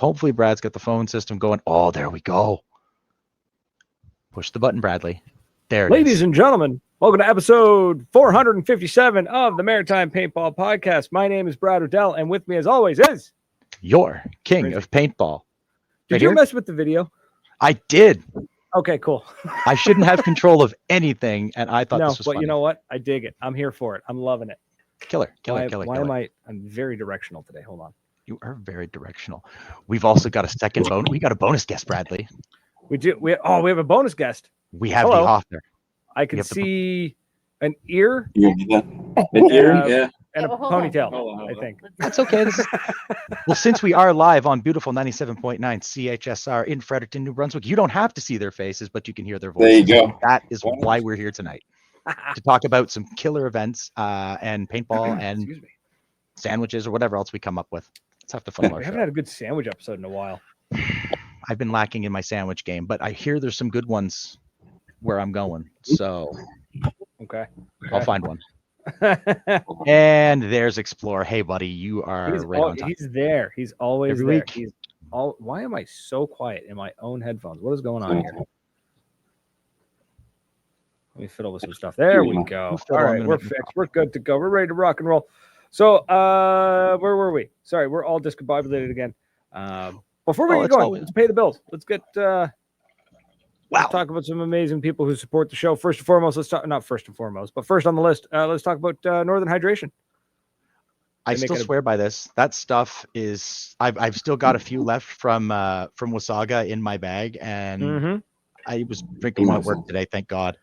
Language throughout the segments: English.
Hopefully Brad's got the phone system going. Oh, there we go. Push the button, Bradley. There it is. Ladies and gentlemen, welcome to episode 457 of the Maritime Paintball Podcast. My name is Brad Odell, and with me, as always, is your king of paintball. Did you mess with the video? I did. Okay, cool. I shouldn't have control of anything, and I thought this was funny. But you know what? I dig it. I'm here for it. I'm loving it. Killer. I'm very directional today. Hold on. You are very directional. We've also got a second bonus. We got a bonus guest, Bradley. We do. We have a bonus guest. We have the author. I can see an ear. An ear, and a ponytail, I think. That's okay. Well, since we are live on beautiful 97.9 CHSR in Fredericton, New Brunswick, you don't have to see their faces, but you can hear their voices. There you go. That is why we're here tonight, to talk about some killer events and paintball and sandwiches or whatever else we come up with. Let's have the fun. We haven't had a good sandwich episode in a while. I've been lacking in my sandwich game, but I hear there's some good ones where I'm going. So okay. I'll find one. And there's Explore. Hey, buddy, you are on time. He's there. He's always every there. week. Why am I so quiet in my own headphones? What is going on here? Let me fiddle with some stuff. There we go. All right, we're fixed. We're good to go. We're ready to rock and roll. So, where were we? Sorry, we're all discombobulated again. Before we get going, let's pay the bills. Let's get let's talk about some amazing people who support the show. First and foremost, not first and foremost, but first on the list, let's talk about Northern Hydration. I still swear by this. That stuff is. I've still got a few left from Wasaga in my bag, and I was drinking one at work today. Thank God.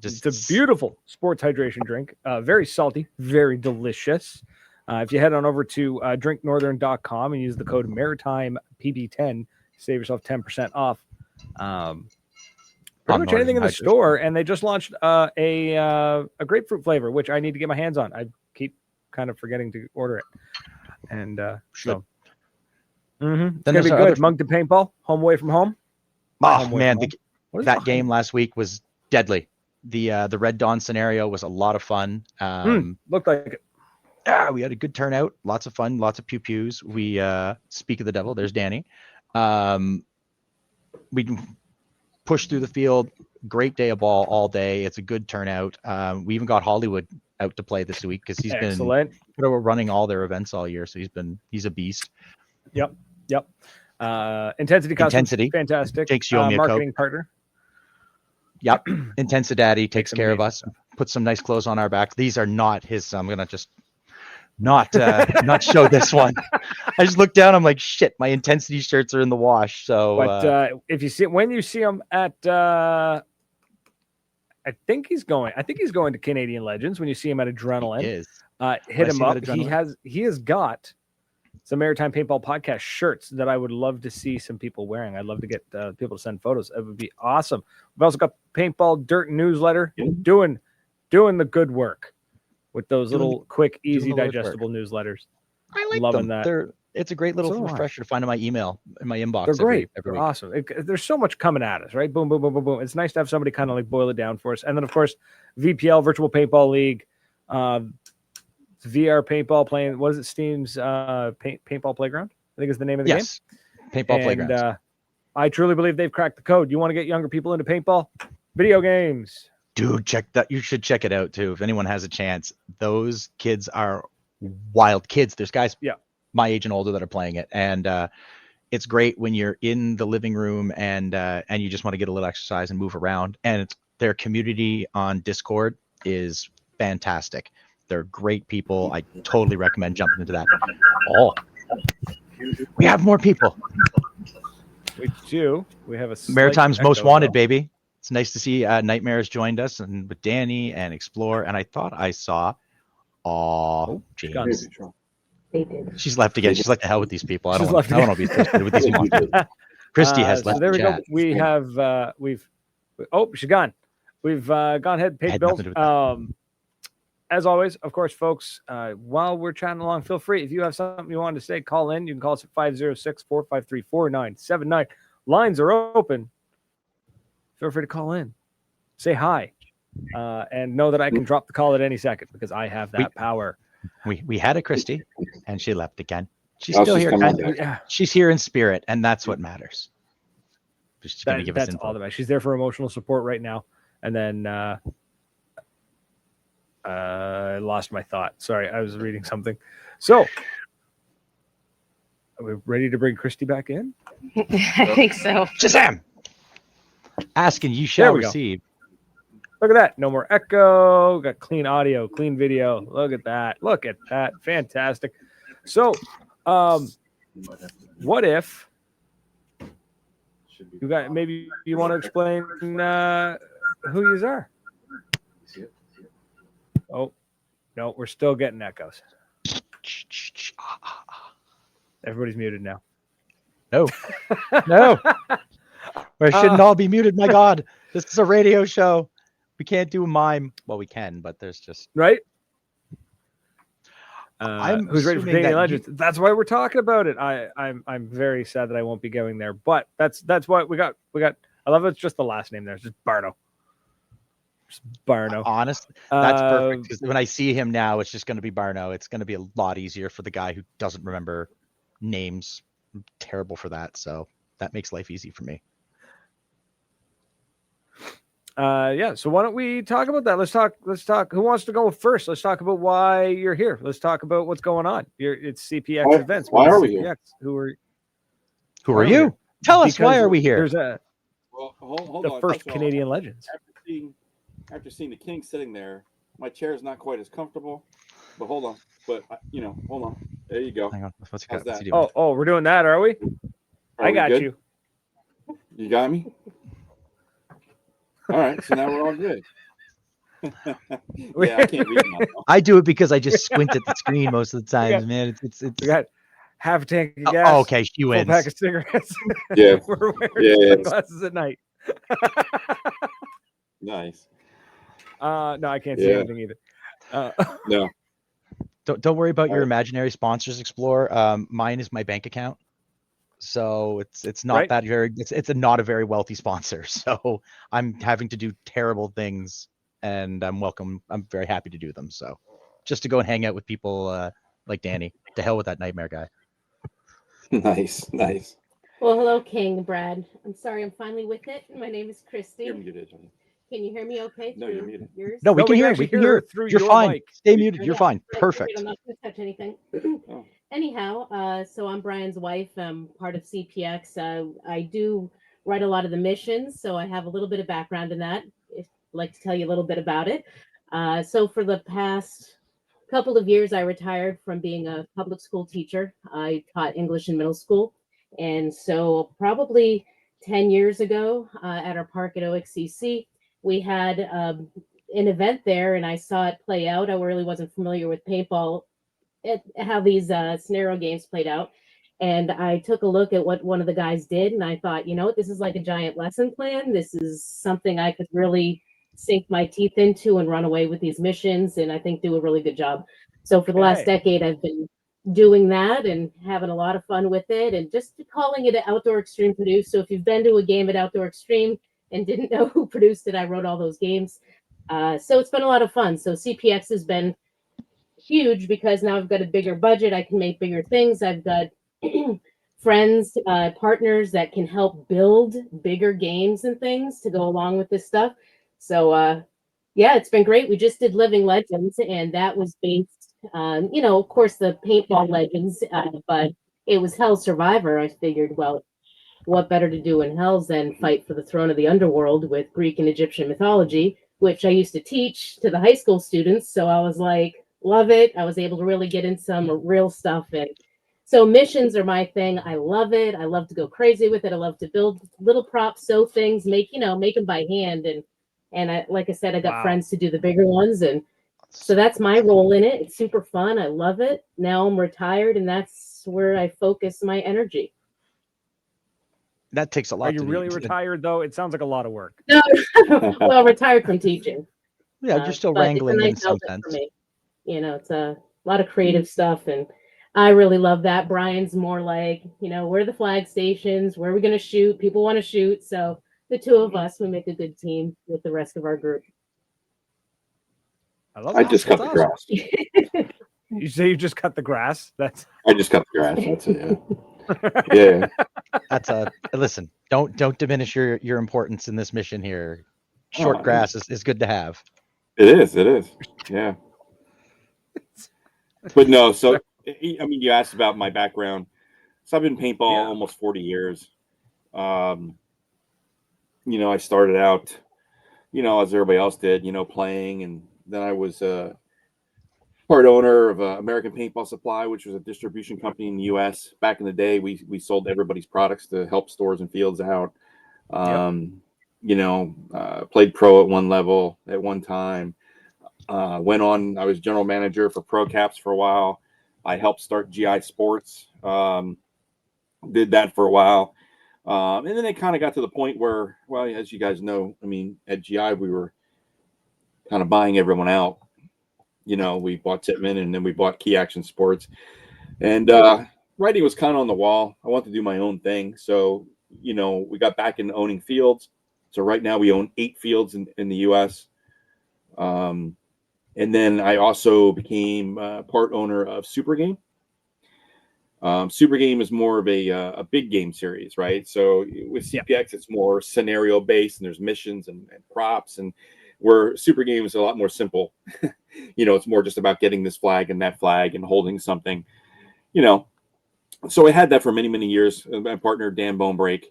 It's a beautiful sports hydration drink. Very salty, very delicious. If you head on over to drinknorthern.com and use the code MaritimePB10, save yourself 10% off. Pretty much anything in the store, and they just launched a grapefruit flavor, which I need to get my hands on. I keep kind of forgetting to order it, and so it's gonna be good. Moncton Paintball, home away from home. Oh man, that game last week was deadly. The Red Dawn scenario was a lot of fun. Looked like it. Yeah, we had a good turnout, lots of fun, lots of pew-pews. We speak of the devil. There's Danny. We pushed through the field. Great day of ball all day. It's a good turnout. We even got Hollywood out to play this week because he's been running all their events all year. So he's a beast. Yep. Intensity, fantastic. Takes you marketing partner. Yep. Intensidaddy takes care of us. Puts some nice clothes on our back. These are not his. I'm gonna just not show this one. I just looked down. I'm like, shit. My Intensity shirts are in the wash. So, but if you see him at, I think he's going to Canadian Legends. When you see him at Adrenaline, hit him up. He has got some Maritime Paintball Podcast shirts that I would love to see some people wearing. I'd love to get people to send photos. It would be awesome. We've also got Paintball Dirt newsletter doing the good work with those little quick, easy, digestible newsletters. I like loving that. It's a great little refresher to find in my email, in my inbox. They're great. They're awesome. There's so much coming at us, right? Boom, boom, boom, boom, boom. It's nice to have somebody kind of like boil it down for us. And then, of course, VPL, Virtual Paintball League, VR Paintball playing. What is it? Steam's Paintball Playground, I think is the name of the game. Paintball Playground. I truly believe they've cracked the code. You want to get younger people into paintball? Video games. Dude, check that. You should check it out too. If anyone has a chance, those kids are wild kids. There's guys my age and older that are playing it. And it's great when you're in the living room and you just want to get a little exercise and move around. And their community on Discord is fantastic. They're great people. I totally recommend jumping into that. Oh, we have more people. We do. We have a Maritime's Most Wanted, baby. It's nice to see Nightmares joined us and with Danny and Explore. And I thought I saw, James. She's left again. She's like, the hell with these people. I don't want to be associated with these monsters. Kristy has left. So there we chat. go. We have she's gone. We've gone ahead and paid bills. As always, of course, folks, while we're chatting along, feel free. If you have something you want to say, call in. You can call us at 506-453-4979. Lines are open. Feel free to call in. Say hi. And know that I can drop the call at any second because I have that power. We had a Kristy, and she left again. She's still here. She's here in spirit, and that's what matters. She's going to give us info. All the best. She's there for emotional support right now. And then I lost my thought. Sorry, I was reading something. So, are we ready to bring Kristy back in? I think so. Shazam! Asking, you shall receive. Look at that. No more echo. Got clean audio, clean video. Look at that. Look at that. Fantastic. So, what if you got, maybe you want to explain who you are? Oh, no, we're still getting echoes. Everybody's muted now. No. No. We shouldn't all be muted. My God, this is a radio show. We can't do a mime. Well, we can, but there's just right. Who's ready for Canadian Legends? That's why we're talking about it. I'm very sad that I won't be going there, but that's what we got. I love it's just the last name there. It's just Barno. Just Barno. Honestly, that's perfect. Because when I see him now, it's just going to be Barno. It's going to be a lot easier for the guy who doesn't remember names. I'm terrible for that, so that makes life easy for me. So why don't we talk about that? Let's talk. Who wants to go first? Let's talk about why you're here. Let's talk about what's going on. It's CPX Events. Why are we here? Who are you? Tell us, why are we here? There's hold the on. first Canadian Legends. After seeing the king sitting there, my chair is not quite as comfortable. But hold on. But hold on. There you go. Hang on. What's that? Oh, we're doing that, are we? I got you. You got me? All right, so now we're all good. Yeah, I can't read now. I do it because I just squint at the screen most of the time, man. It's we got half a tank of gas. Oh, okay, she wins. Full pack of cigarettes. Yeah. We're wearing sunglasses at night. Nice. No, I can't see anything either. No. Don't worry about your imaginary sponsors, Explore. Mine is my bank account. So it's not that very it's not a very wealthy sponsor. So I'm having to do terrible things, and I'm very happy to do them. So just to go and hang out with people like Danny. To hell with that nightmare guy. Nice. Well, hello, King Brad. I'm sorry, I'm finally with it. My name is Kristy. You're muted, Johnny. Can you hear me okay? No, you're muted. Yours? No, we can hear you. You're fine. Mic. Stay muted. You're fine. Perfect. I'm not going to touch anything. Anyhow, so I'm Brian's wife. I'm part of CPX. I do write a lot of the missions, so I have a little bit of background in that. I'd like to tell you a little bit about it. So for the past couple of years, I retired from being a public school teacher. I taught English in middle school. And so probably 10 years ago at our park at OXCC, we had an event there, and I saw it play out. I really wasn't familiar with paintball, how these scenario games played out. And I took a look at what one of the guys did, and I thought, you know what, this is like a giant lesson plan. This is something I could really sink my teeth into and run away with these missions, and I think do a really good job. So for the last decade, I've been doing that and having a lot of fun with it, and just calling it an Outdoor Extreme Produce. So if you've been to a game at Outdoor Extreme and didn't know who produced it, I wrote all those games. So it's been a lot of fun. So CPX has been huge because now I've got a bigger budget. I can make bigger things. I've got friends, partners that can help build bigger games and things to go along with this stuff. So yeah, it's been great. We just did Living Legends, and that was based on, of course, the paintball legends, but it was Hell Survivor. I figured, well, what better to do in Hells than fight for the throne of the underworld with Greek and Egyptian mythology, which I used to teach to the high school students. So I was like, love it. I was able to really get in some real stuff. And so missions are my thing. I love it. I love to go crazy with it. I love to build little props, sew things, make them by hand. And I, like I said, I got friends to do the bigger ones. And so that's my role in it. It's super fun. I love it. Now I'm retired, and that's where I focus my energy. That takes a lot. Are you really retired, though? It sounds like a lot of work. No, well, retired from teaching. Yeah, you're still wrangling in some sense. For me. It's a lot of creative stuff, and I really love that. Brian's more like, where are the flag stations? Where are we going to shoot? People want to shoot. So the two of us, we make a good team with the rest of our group. I just cut the grass. You say you just cut the grass? I just cut the grass. That's it. Yeah. That's listen. Don't diminish your importance in this mission here. Short grass is good to have. It is. Yeah. But no. So I mean, you asked about my background. So I've been paintball almost 40 years. I started out, as everybody else did, playing, and then I was part owner of American Paintball Supply, which was a distribution company in the U.S. Back in the day, we sold everybody's products to help stores and fields out. Played pro at one level at one time. Went on. I was general manager for Pro Caps for a while. I helped start GI Sports. Did that for a while. And then it kind of got to the point where, well, as you guys know, I mean, at GI, we were kind of buying everyone out. We bought Titman, and then we bought Key Action Sports. And writing was kind of on the wall. I wanted to do my own thing. So, we got back into owning fields. So right now we own 8 fields in the U.S. And then I also became part owner of Super Game. Super Game is more of a big game series, right? So with CPX, it's more scenario based, and there's missions and props, and where Super Game is a lot more simple. It's more just about getting this flag and that flag and holding something. So I had that for many, many years. My partner Dan Bonebreak,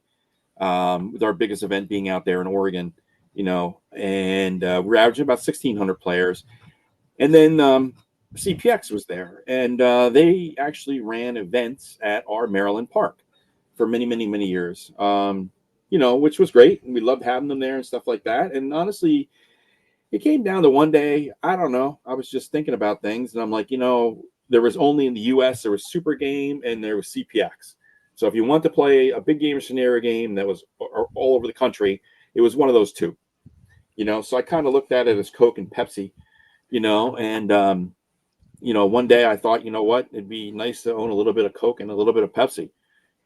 with our biggest event being out there in Oregon, and we're averaging about 1,600 players, and then CPX was there, and they actually ran events at our Maryland park for many, many, many years, which was great. And we loved having them there and stuff like that. And honestly, it came down to one day, I don't know, I was just thinking about things, and I'm like, there was only in the US, there was Super Game and there was CPX. So if you want to play a big game or scenario game that was all over the country, it was one of those two, so I kind of looked at it as Coke and Pepsi, and one day I thought, what, it'd be nice to own a little bit of Coke and a little bit of Pepsi,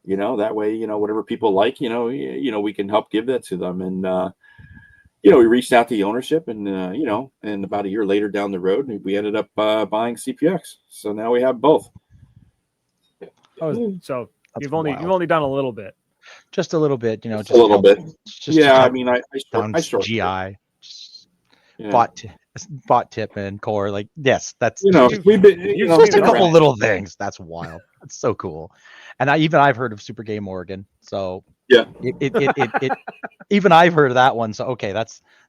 that way, whatever people like, we can help give that to them. And, we reached out to the ownership, and, and about a year later down the road, we ended up buying CPX. So now we have both. Oh, so you've only done a little bit. Just a little bit, just a little bit. I mean, I GI. Bought Tipman, Core, like, yes, that's we've been just a couple little things. That's wild. That's so cool. And I've heard of Super Game Oregon, so it even I've heard of that one. So okay,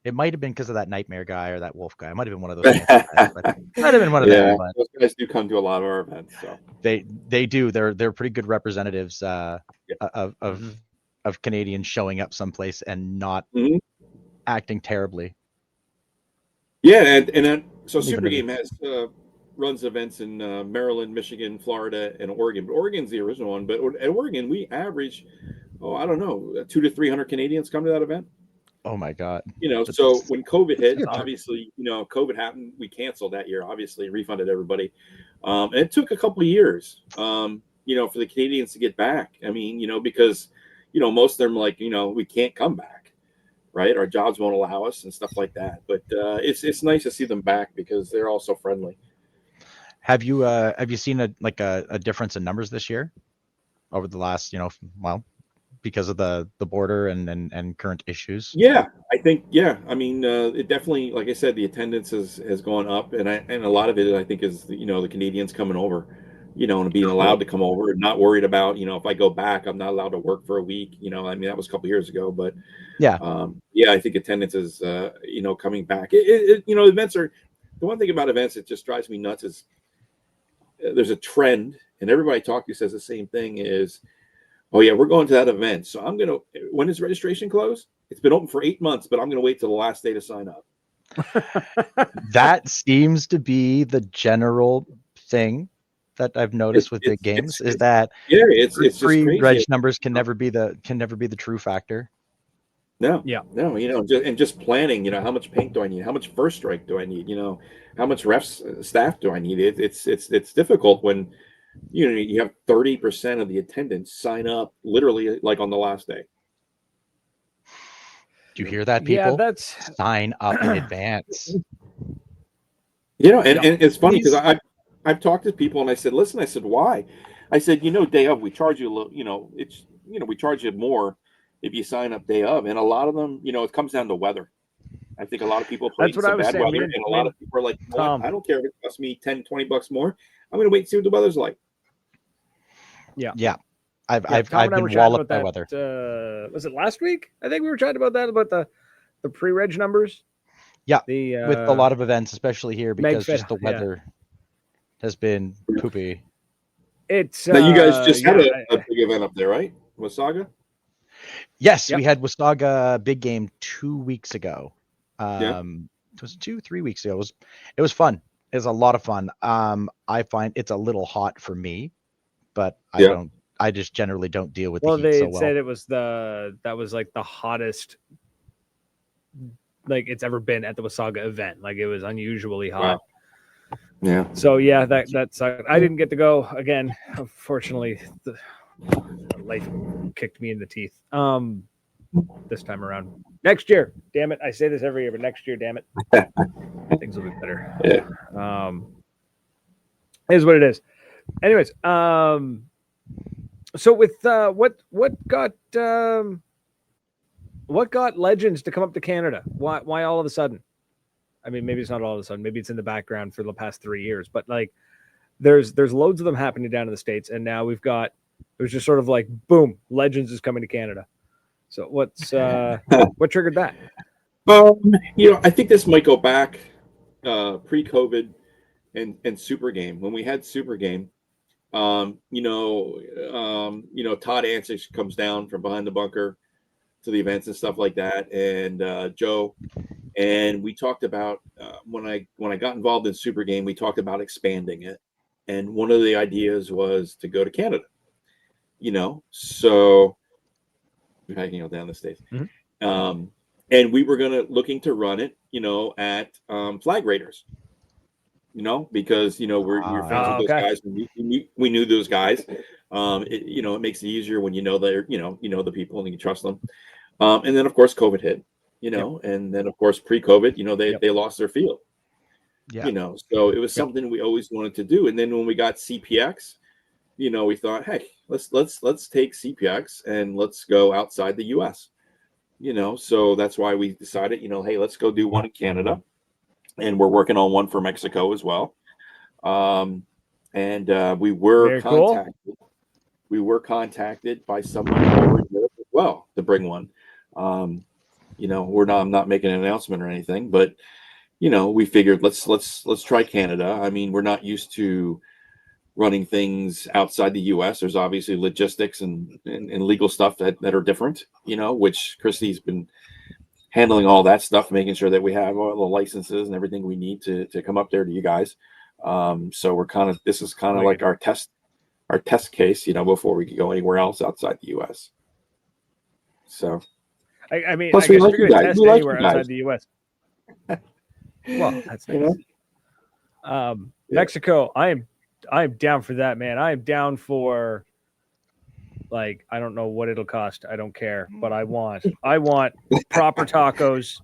it might have been because of that Nightmare guy or that Wolf guy. It might have been one of those guys, but might have been one of them. But those guys do come to a lot of our events, so they do. They're pretty good representatives of Canadians showing up someplace and not acting terribly. Yeah, and so Super Game has runs events in Maryland, Michigan, Florida, and Oregon. But Oregon's the original one. But at Oregon, we average, I don't know, 200 to 300 Canadians come to that event. Oh my God! So when COVID hit, obviously, COVID happened. We canceled that year. Obviously, refunded everybody, and it took a couple of years, for the Canadians to get back. I mean, because most of them we can't come back. Right, our jobs won't allow us and stuff like that. But it's nice to see them back because they're all so friendly. Have you seen a difference in numbers this year over the last because of the border and current issues? Yeah, I think I mean, it definitely, like I said, the attendance has gone up, and a lot of it I think is the Canadians coming over, and being allowed to come over and not worried about if I go back I'm not allowed to work for a week. I mean, that was a couple years ago, but I think attendance is coming back. Events are, the one thing about events that just drives me nuts is there's a trend, and everybody I talk to says the same thing is, oh yeah, we're going to that event, so when is registration closed? It's been open for 8 months, but I'm gonna wait till the last day to sign up. That seems to be the general thing that I've noticed with big games, is that it's pre-reg numbers can never be the true factor. No, just planning, how much paint do I need? How much first strike do I need? How much staff do I need? It's difficult when, you have 30% of the attendance sign up literally like on the last day. Do you hear that, people? Yeah, sign up in advance. And it's funny because I've talked to people and I said, listen, I said, why? I said, day of, we charge you a little, we charge you more if you sign up day of. And a lot of them, it comes down to weather. I think a lot of people play some bad weather, and a lot of people are like, I don't care if it costs me $10-$20 more. I'm going to wait and see what the weather's like. Yeah. I've been walloped by weather. Was it last week? I think we were chatting about that, about the pre-reg numbers. Yeah, with a lot of events, especially here, because just the weather has been poopy. It's now you guys just had a big event up there, right? Wasaga? Yes, we had Wasaga big game 2 weeks ago. It was 2-3 weeks ago. It was fun. It was a lot of fun. I find it's a little hot for me, but I just generally don't deal with the heat so well. They said it was that was like the hottest like it's ever been at the Wasaga event. Like it was unusually hot. Wow. Yeah. So yeah, that sucked. I didn't get to go again. Unfortunately, life kicked me in the teeth. This time around. Next year, damn it! I say this every year, but next year, damn it, things will be better. Yeah. Is what it is. Anyways, so with what got Legends to come up to Canada? Why all of a sudden? I mean, maybe it's not all of a sudden. Maybe it's in the background for the past 3 years. But like, there's loads of them happening down in the States, and now it was just sort of like boom, Legends is coming to Canada. So what's what triggered that? I think this might go back pre-COVID and Super Game. When we had Super Game, Todd Ansich comes down from behind the bunker to the events and stuff like that, and Joe, and we talked about when I got involved in Super Game, we talked about expanding it, and one of the ideas was to go to Canada. So we're hiking down the States, and we were looking to run it, at Flag Raiders. Because we're friends with those guys. We knew those guys. It makes it easier when they're the people and you can trust them. And then of course COVID hit, and then of course pre-COVID, they lost their field. So it was something we always wanted to do. And then when we got CPX, we thought, hey, let's take CPX and let's go outside the US. So that's why we decided, hey, let's go do one in Canada. And we're working on one for Mexico as well. We were contacted. Cool. We were contacted by someone over in Europe as well to bring one. I'm not making an announcement or anything, but we figured let's try Canada. I mean, we're not used to running things outside the US. There's obviously logistics and legal stuff that are different, which Kristy's been handling all that stuff, making sure that we have all the licenses and everything we need to come up there to you guys. So this is kind of like our test case, before we can go anywhere else outside the US. So, I mean, plus I guess you're going to test anywhere outside the US. Well, that's nice. Mexico, I am down for that, man. I am down for, like, I don't know what it'll cost. I don't care, but I want proper tacos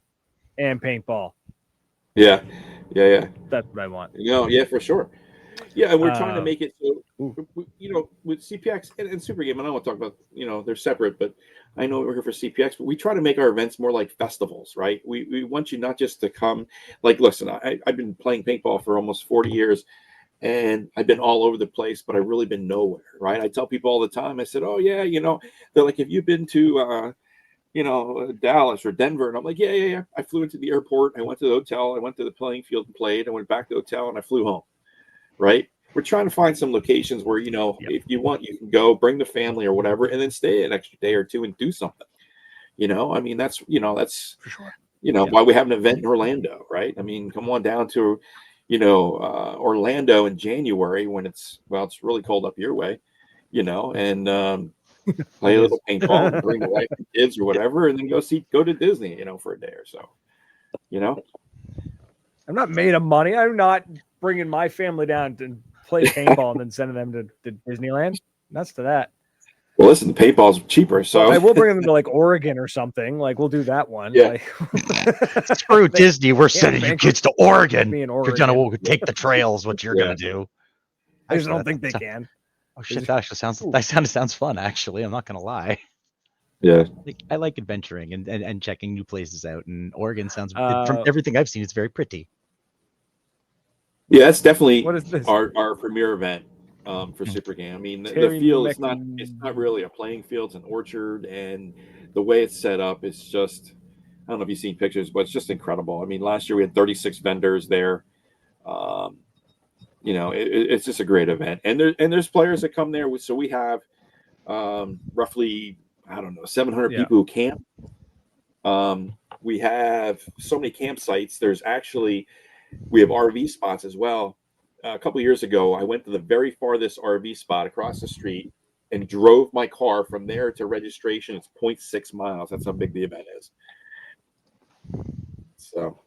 and paintball. Yeah. That's what I want. Yeah, for sure. Yeah, and we're trying to make it so, with CPX and Super Game, and I don't want to talk about, they're separate, but I know we're here for CPX, but we try to make our events more like festivals, right? We want you not just to come, like, listen, I've been playing paintball for almost 40 years, and I've been all over the place, but I've really been nowhere, right? I tell people all the time, I said, oh, yeah, they're like, have you been to, Dallas or Denver? And I'm like, yeah. I flew into the airport. I went to the hotel. I went to the playing field and played. I went back to the hotel and I flew home, right? We're trying to find some locations where, if you want, you can go bring the family or whatever, and then stay an extra day or two and do something. I mean, that's for sure. Why we have an event in Orlando, right? I mean, come on down to, Orlando in January when it's really cold up your way, and play a little paintball, and bring the wife and kids or whatever, and then go to Disney, for a day or so. I'm not made of money. I'm not bringing my family down to play paintball and then sending them to Disneyland. Nuts to that. Well, listen, the paintball's cheaper, so we'll bring them to like Oregon or something. Like we'll do that one. Yeah. Screw Disney. We're sending you kids to Oregon. You're gonna take the trails. What you're gonna do? I just don't think they can. Oh shit! That actually sounds fun. Actually, I'm not gonna lie. Yeah, I like adventuring and checking new places out. And Oregon sounds, from everything I've seen, it's very pretty. Yeah, that's definitely what is this? our premier event for Super Game. I mean, the field is not really a playing field; it's an orchard, and the way it's set up is just, I don't know if you've seen pictures, but it's just incredible. I mean, last year we had 36 vendors there. It's just a great event, and there's players that come there. So we have roughly, I don't know, 700 people who camp. We have so many campsites. We have RV spots as well. A couple of years ago, I went to the very farthest RV spot across the street and drove my car from there to registration. It's 0.6 miles. That's how big the event is. So.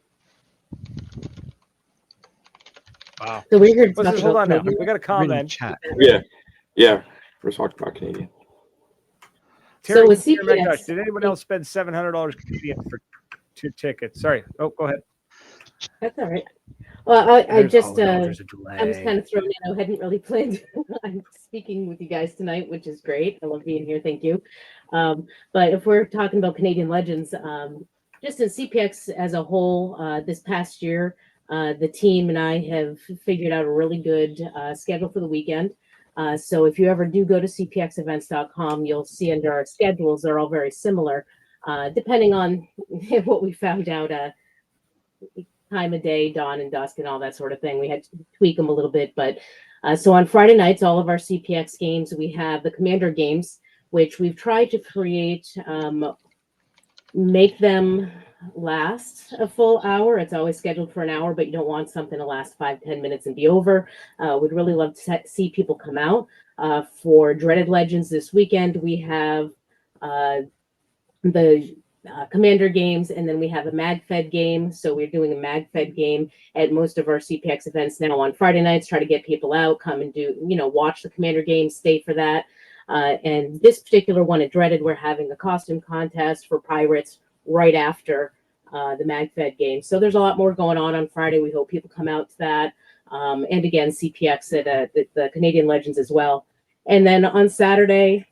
Wow. So we heard. Hold on now. We got a comment. Chat. Yeah. First talk about Canadian. Terry, so CPX, did anyone else spend $700 Canadian for 2 tickets? Sorry. Oh, go ahead. That's all right. Well, I was kind of thrown in. I hadn't really planned on speaking with you guys tonight, which is great. I love being here. Thank you. But if we're talking about Canadian Legends, just in CPX as a whole, this past year, the team and I have figured out a really good schedule for the weekend. So if you ever do go to cpxevents.com, you'll see under our schedules, they're all very similar, depending on what we found out, time of day, dawn and dusk and all that sort of thing. We had to tweak them a little bit. But so on Friday nights, all of our CPX games, we have the Commander games, which we've tried to create, make them last a full hour. It's always scheduled for an hour, but you don't want something to last 5-10 minutes and be over. Would really love to see people come out. For Dreaded Legends this weekend, we have the Commander games, and then we have a MagFed game. So we're doing a MagFed game at most of our CPX events now on Friday nights. Try to get people out, come and do, watch the Commander game, stay for that. And this particular one at Dreaded, we're having a costume contest for pirates right after the MagFed game. So there's a lot more going on Friday. We hope people come out to that. And again, CPX at the Canadian Legends as well. And then on Saturday,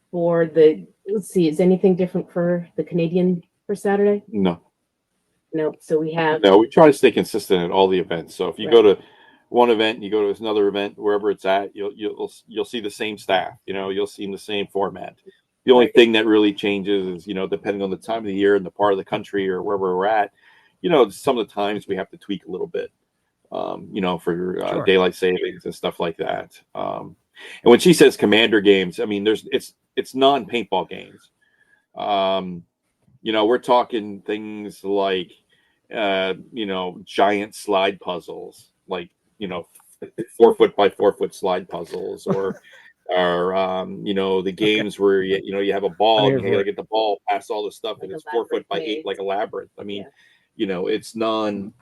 for the, let's see, is anything different for the Canadian for Saturday? No. So we try to stay consistent at all the events. So if you go to one event and you go to another event, wherever it's at, you'll see the same staff. You'll see the same format. The only thing that really changes is, depending on the time of the year and the part of the country or wherever we're at, some of the times we have to tweak a little bit, for daylight savings and stuff like that. And when she says Commander games, I mean, it's non-paintball games. We're talking things like, giant slide puzzles, like, 4 foot by 4 foot slide puzzles, or the games where you have a ball and you gotta get the ball past all the stuff, and it's 4 foot by 8, like a labyrinth. I mean, it's non-playing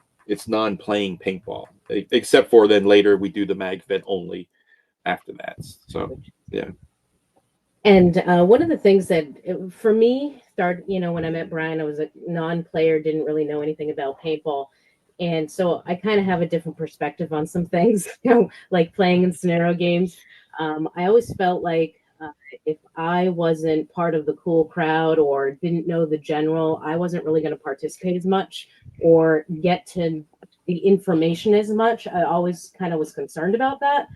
paintball, except for then later we do the MagFed only after that. So yeah. And one of the things that for me started, when I met Brian, I was a non-player, didn't really know anything about paintball. And so I kind of have a different perspective on some things, like playing in scenario games. I always felt like if I wasn't part of the cool crowd or didn't know the general, I wasn't really going to participate as much or get to the information as much. I always kind of was concerned about that.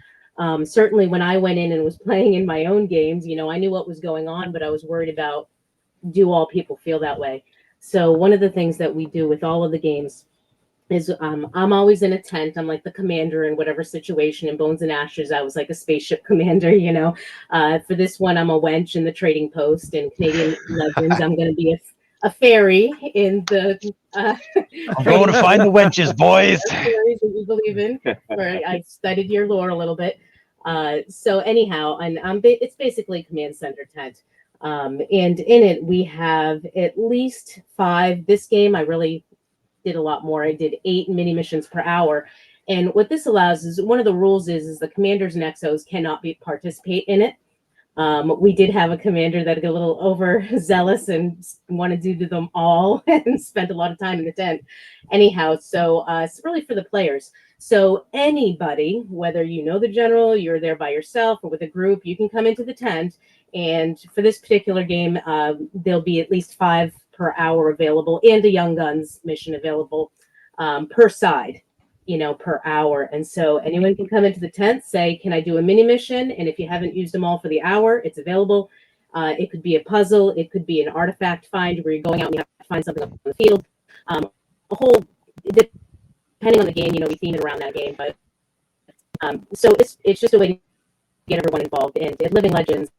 Certainly when I went in and was playing in my own games, I knew what was going on, but I was worried about, do all people feel that way? So one of the things that we do with all of the games is I'm always in a tent. I'm like the commander in whatever situation. In Bones and Ashes, I was like a spaceship commander, For this one, I'm a wench in the trading post. In Canadian Legends, I'm going to be a fairy in the I'm going to find the wenches, boys. Fairies that you believe in. Where I studied your lore a little bit. So anyhow, and it's basically a command center tent. And in it, we have at least 5. This game, I really did a lot more. I did 8 mini missions per hour. And what this allows is, one of the rules is the commanders and exos cannot participate in it. We did have a commander that got a little overzealous and wanted to do them all and spent a lot of time in the tent. Anyhow, so it's really for the players. So anybody, whether you know the general, you're there by yourself or with a group, you can come into the tent. And for this particular game, there'll be at least 5 per hour available and a Young Guns mission available per side, per hour. And so anyone can come into the tent, say, can I do a mini mission? And if you haven't used them all for the hour, it's available. It could be a puzzle. It could be an artifact find where you're going out and you have to find something on the field. A whole, depending on the game, we theme it around that game. But so it's just a way to get everyone involved. And Living Legends,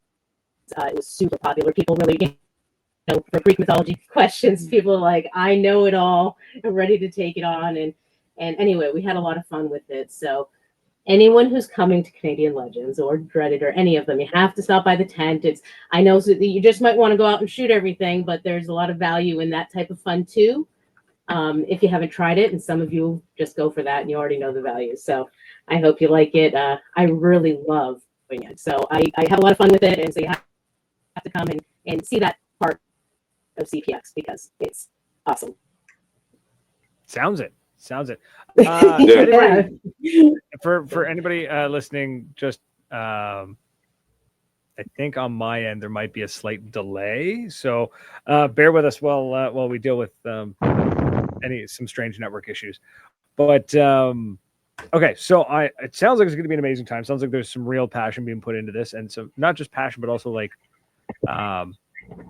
it was super popular. People really, for Greek mythology questions, people are like, I know it all. I'm ready to take it on. And anyway, we had a lot of fun with it. So anyone who's coming to Canadian Legends or Dreaded or any of them, you have to stop by the tent. I know that you just might want to go out and shoot everything, but there's a lot of value in that type of fun too. If you haven't tried it, and some of you just go for that and you already know the value. So I hope you like it. I really love doing it. So I have a lot of fun with it. And so you have to come and see that part of CPX because it's awesome. Sounds it. Yeah. For anybody listening, just I think on my end there might be a slight delay, so bear with us while we deal with some strange network issues. But okay, so it sounds like it's going to be an amazing time. Sounds like there's some real passion being put into this, and so not just passion, but also like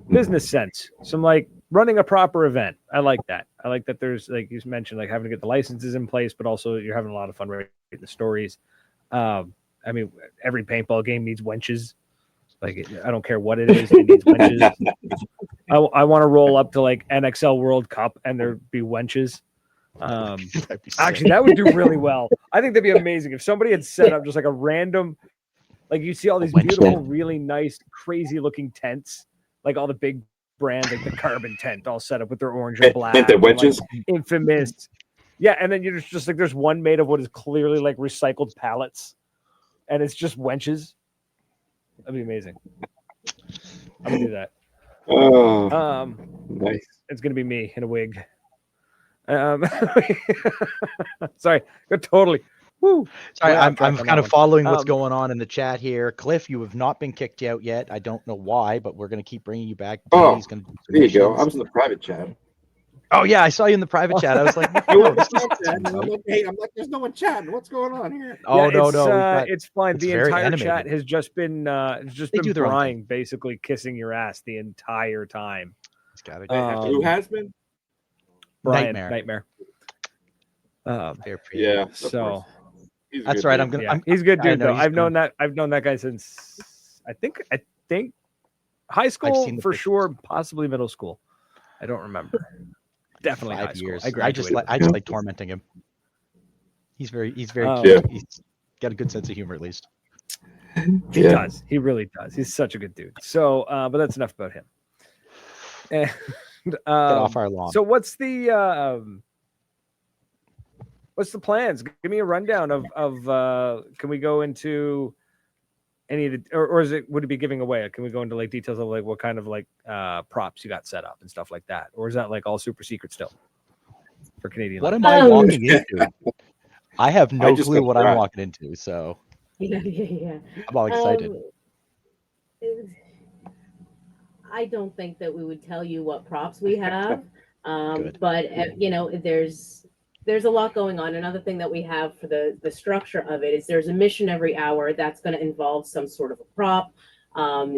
business sense, some like running a proper event. I like that. There's, like you mentioned, like having to get the licenses in place, but also you're having a lot of fun writing the stories. I mean, every paintball game needs wenches. Like, I don't care what it is, it needs wenches. I want to roll up to like NXL World Cup and there be wenches. Actually, that would do really well. I think that'd be amazing if somebody had set up just like a random, like you see all these beautiful, really nice, crazy looking tents, like all the big brands, like the Carbon tent, all set up with their orange and black, the wedges, like Infamous, yeah. And then you're just like, there's one made of what is clearly like recycled pallets, and it's just wenches. That'd be amazing. I'm gonna do that. Oh, nice. It's gonna be me in a wig. Sorry, totally. Woo. Sorry, I'm kind of following what's going on in the chat here. Cliff, you have not been kicked out yet. I don't know why, but we're going to keep bringing you back. Oh, there you go. I was in the private chat. Oh, yeah, I saw you in the private chat. I was like, hey, I'm like, there's no one chatting. What's going on here? Oh, yeah, no. It's fine. The entire chat has just been Brian basically kissing your ass the entire time. Who has been? Brian, Nightmare. Yeah. So that's right. He's a good dude though. I've known that guy since I think high school for sure, possibly middle school. I don't remember. Definitely 5 years. I just like tormenting him. He's very cute. He's got a good sense of humor at least. He does. He really does. He's such a good dude. So, but that's enough about him. And, get off our lawn. So what's the plans? Give me a rundown of can we go into any of the, or would it be giving away? Can we go into like details of like what kind of like props you got set up and stuff like that? Or is that like all super secret still for Canadian? What am I walking into? I have no clue what I'm walking into, so yeah. I'm all excited. I don't think that we would tell you what props we have, but there's a lot going on. Another thing that we have for the structure of it is there's a mission every hour that's going to involve some sort of a prop,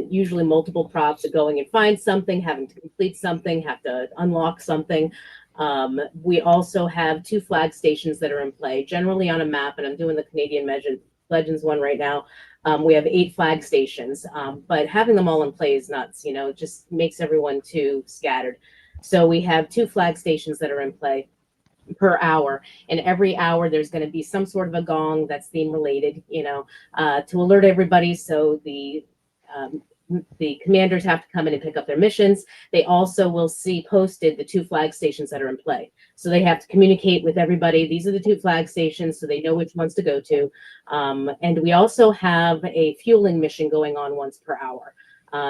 usually multiple props, going and find something, having to complete something, have to unlock something. We also have 2 flag stations that are in play, generally on a map, and I'm doing the Canadian Legends one right now. We have 8 flag stations, but having them all in play is nuts. It just makes everyone too scattered. So we have 2 flag stations that are in play per hour, and every hour there's going to be some sort of a gong that's theme related, to alert everybody. So the the commanders have to come in and pick up their missions. They also will see posted the 2 flag stations that are in play. So they have to communicate with everybody. These are the 2 flag stations, so they know which ones to go to. And we also have a fueling mission going on once per hour.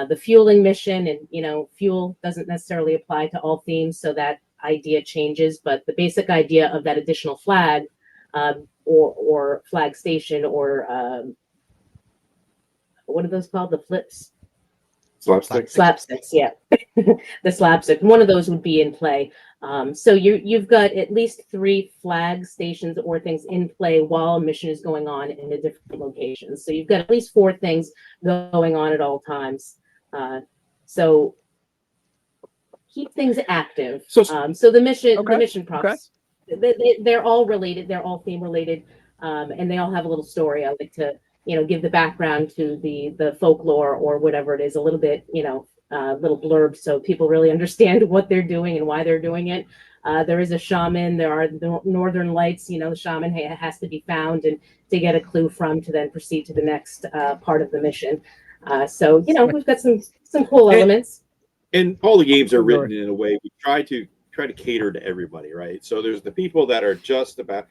The fueling mission, and fuel doesn't necessarily apply to all themes, so that idea changes. But the basic idea of that additional flag or flag station or what are those called? The flips? Slapsticks, yeah. The slapstick. One of those would be in play. So you've got at least 3 flag stations or things in play while a mission is going on in a different location. So you've got at least 4 things going on at all times. So keep things active. So the mission props, they're all related. They're all theme related, and they all have a little story. I like to give the background to the folklore or whatever it is, a little bit, little blurb, so people really understand what they're doing and why they're doing it. There is a shaman. There are the northern lights. The shaman has to be found and to get a clue from to then proceed to the next part of the mission. So we've got some cool elements. And all the games are written in a way we try to cater to everybody, right? So there's the people that are just about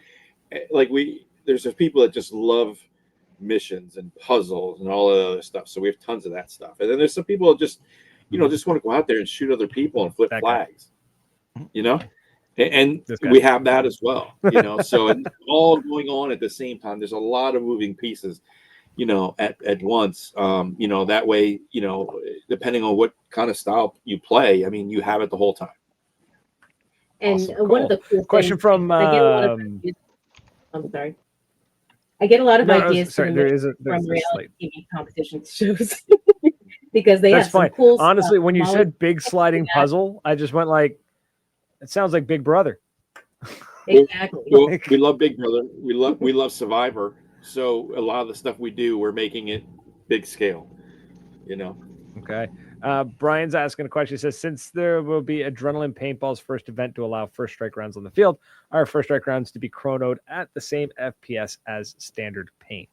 there's the people that just love missions and puzzles and all that other stuff. So we have tons of that stuff. And then there's some people that just want to go out there and shoot other people and flip flags, and we have that as well, so it's all going on at the same time. There's a lot of moving pieces, at once. That way, depending on what kind of style you play, I mean, you have it the whole time. And awesome. One of the cool question from I'm sorry. I get a lot of ideas from reality TV competition shows because they That's have fine. some cool Honestly, stuff. when you said big sliding puzzle, I just went like, it sounds like Big Brother. Exactly. Well, we love Big Brother. We love Survivor. So a lot of the stuff we do, we're making it big scale. Okay. Brian's asking a question. He says, since there will be Adrenaline Paintball's first event to allow first strike rounds on the field, are first strike rounds to be chronoed at the same FPS as standard paint?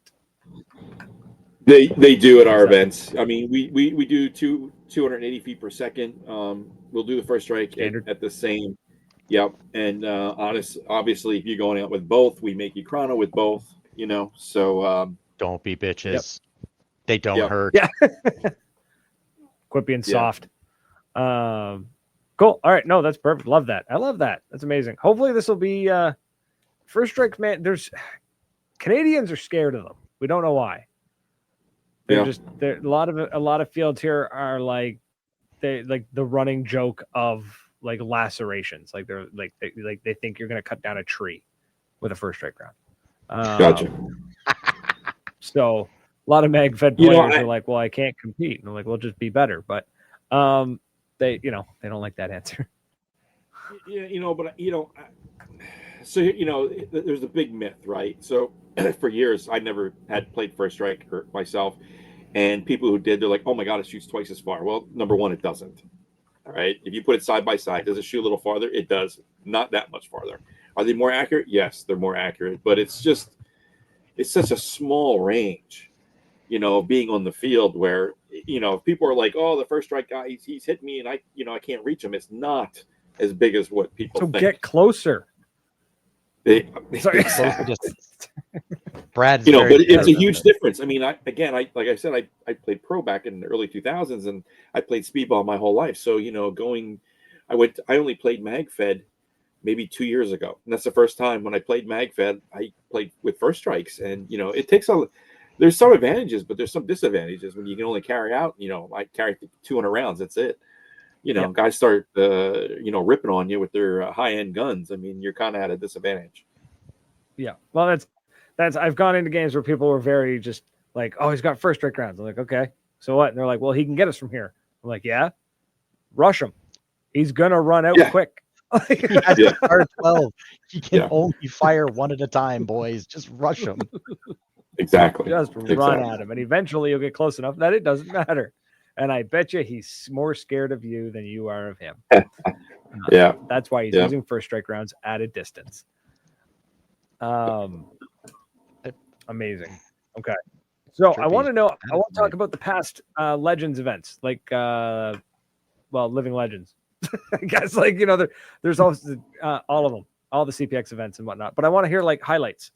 They do at our events. I mean, we do 280 feet per second. We'll do the first strike at the same. Yep. And obviously, if you're going out with both, we make you chrono with both. So don't be bitches. Yep. They don't hurt. Yeah. Quit being soft. Cool. All right. No, that's perfect. Love that. I love that. That's amazing. Hopefully this will be first strikes, man. Canadians are scared of them. We don't know why. They're a lot of fields here are like the running joke of like lacerations. Like they think you're gonna cut down a tree with a first strike round. Gotcha. So a lot of mag-fed players are like, well, I can't compete. And I'm like, well, just be better. But they don't like that answer. So, there's a big myth, right? So for years, I never had played first strike myself. And people who did, they're like, oh my God, it shoots twice as far. Well, number one, it doesn't. All right. If you put it side by side, does it shoot a little farther? It does. Not that much farther. Are they more accurate? Yes, they're more accurate. But it's such a small range. Being on the field where, if people are like, oh, the first strike guy, he's hit me and I can't reach him. It's not as big as what people think. So get closer. Brad, but it's a huge difference. I mean, like I said, I played pro back in the early 2000s and I played speedball my whole life. So, I only played mag-fed maybe 2 years ago. And that's the first time when I played mag-fed, I played with first strikes. And, it takes there's some advantages, but there's some disadvantages when you can only carry out, I carry 200 rounds. That's it. Guys start, ripping on you with their high-end guns. I mean, you're kind of at a disadvantage. Yeah. Well, that's I've gone into games where people were very just like, oh, he's got first strike rounds. I'm like, okay, so what? And they're like, well, he can get us from here. I'm like, yeah, rush him. He's going to run out quick. R12. You can only fire one at a time, boys. Just rush him. Exactly. Just run at him. And eventually you'll get close enough that it doesn't matter. And I bet you he's more scared of you than you are of him. That's why he's using first strike rounds at a distance. Amazing. Okay. So I want to know. I want to talk about the past Legends events, like Living Legends. I guess there's also all of them, all the CPX events and whatnot. But I want to hear like highlights.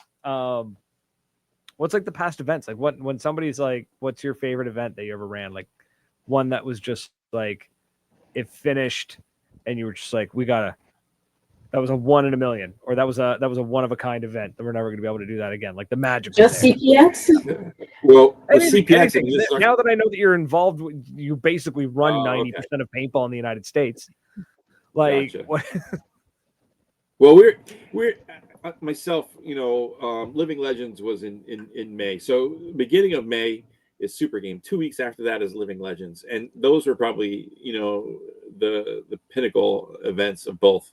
What's like the past events? Like when somebody's like, what's your favorite event that you ever ran? Like one that was just like it finished and you were just like, that was a 1 in a million, or that was a one of a kind event that we're never going to be able to do that again. Like the magic. Just CPX. Well, CPX. Now that I know that you're involved, you basically run 90% of paintball in the United States. Like, gotcha. Well, we're myself. Living Legends was in May. So beginning of May is Super Game. 2 weeks after that is Living Legends, and those are probably the pinnacle events of both.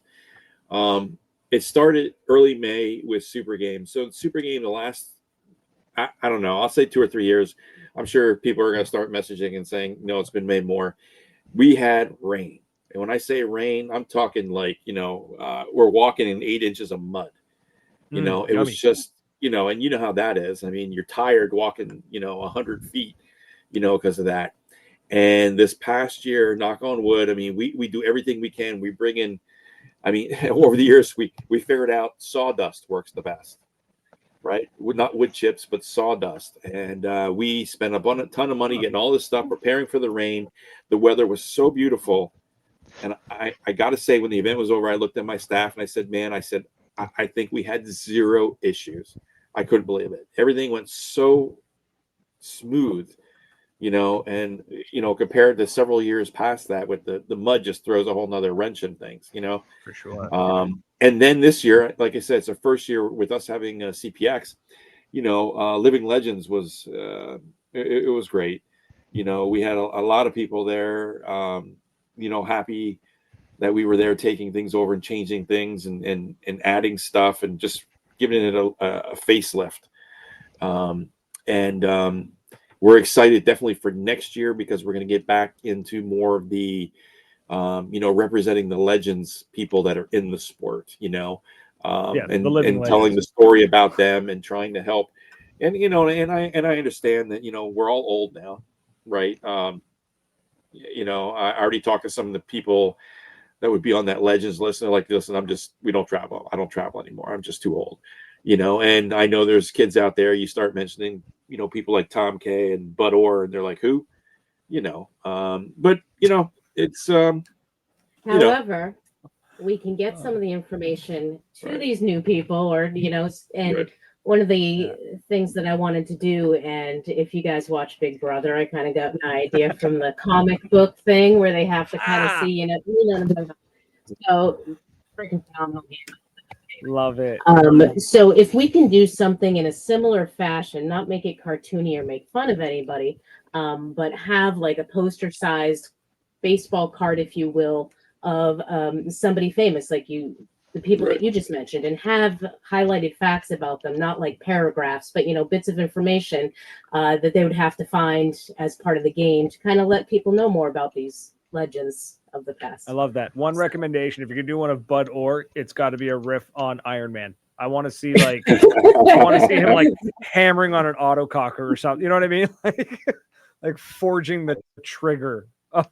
It started early May with Super Game. So Super Game, the last, I don't know, I'll say 2 or 3 years. I'm sure people are going to start messaging and saying, no, it's been May more. We had rain. And when I say rain, I'm talking like, we're walking in 8 inches of mud. It was just, and you know how that is. I mean, you're tired walking, 100 feet, because of that. And this past year, knock on wood, I mean, we do everything we can. We bring in, over the years, we figured out sawdust works the best, right? Not wood chips, but sawdust. And we spent a ton of money getting all this stuff, preparing for the rain. The weather was so beautiful. And I got to say, when the event was over, I looked at my staff and I said, man, I think we had 0 issues. I couldn't believe it. Everything went so smooth. And compared to several years past that, with the mud just throws a whole nother wrench in things, For sure. And then this year, like I said, it's the first year with us having a CPX. Living Legends was it was great. We had a lot of people there. Happy that we were there, taking things over and changing things and adding stuff and just giving it a facelift. We're excited definitely for next year, because we're going to get back into more of the, representing the legends, people that are in the sport, and telling the story about them and trying to help. And, and I understand that, we're all old now, right? I already talked to some of the people that would be on that legends list. And they're like, listen, we don't travel. I don't travel anymore. I'm just too old, and I know there's kids out there, you start mentioning, people like Tom K and Bud Orr, and they're like, who, but it's, however, we can get some of the information to these new people, or, and one of the things that I wanted to do, and if you guys watch Big Brother, I kind of got an idea from the comic book thing where they have to kind of see, so freaking phenomenal game. Love it. So if we can do something in a similar fashion, not make it cartoony or make fun of anybody, but have like a poster-sized baseball card, if you will, of somebody famous, like the people that you just mentioned, and have highlighted facts about them, not like paragraphs, but bits of information that they would have to find as part of the game to kind of let people know more about these legends of the past. I love that. One recommendation: if you could do one of Bud Orr, it's got to be a riff on Iron Man. I want to see I want to see him like hammering on an autococker or something. You know what I mean? Like forging the trigger or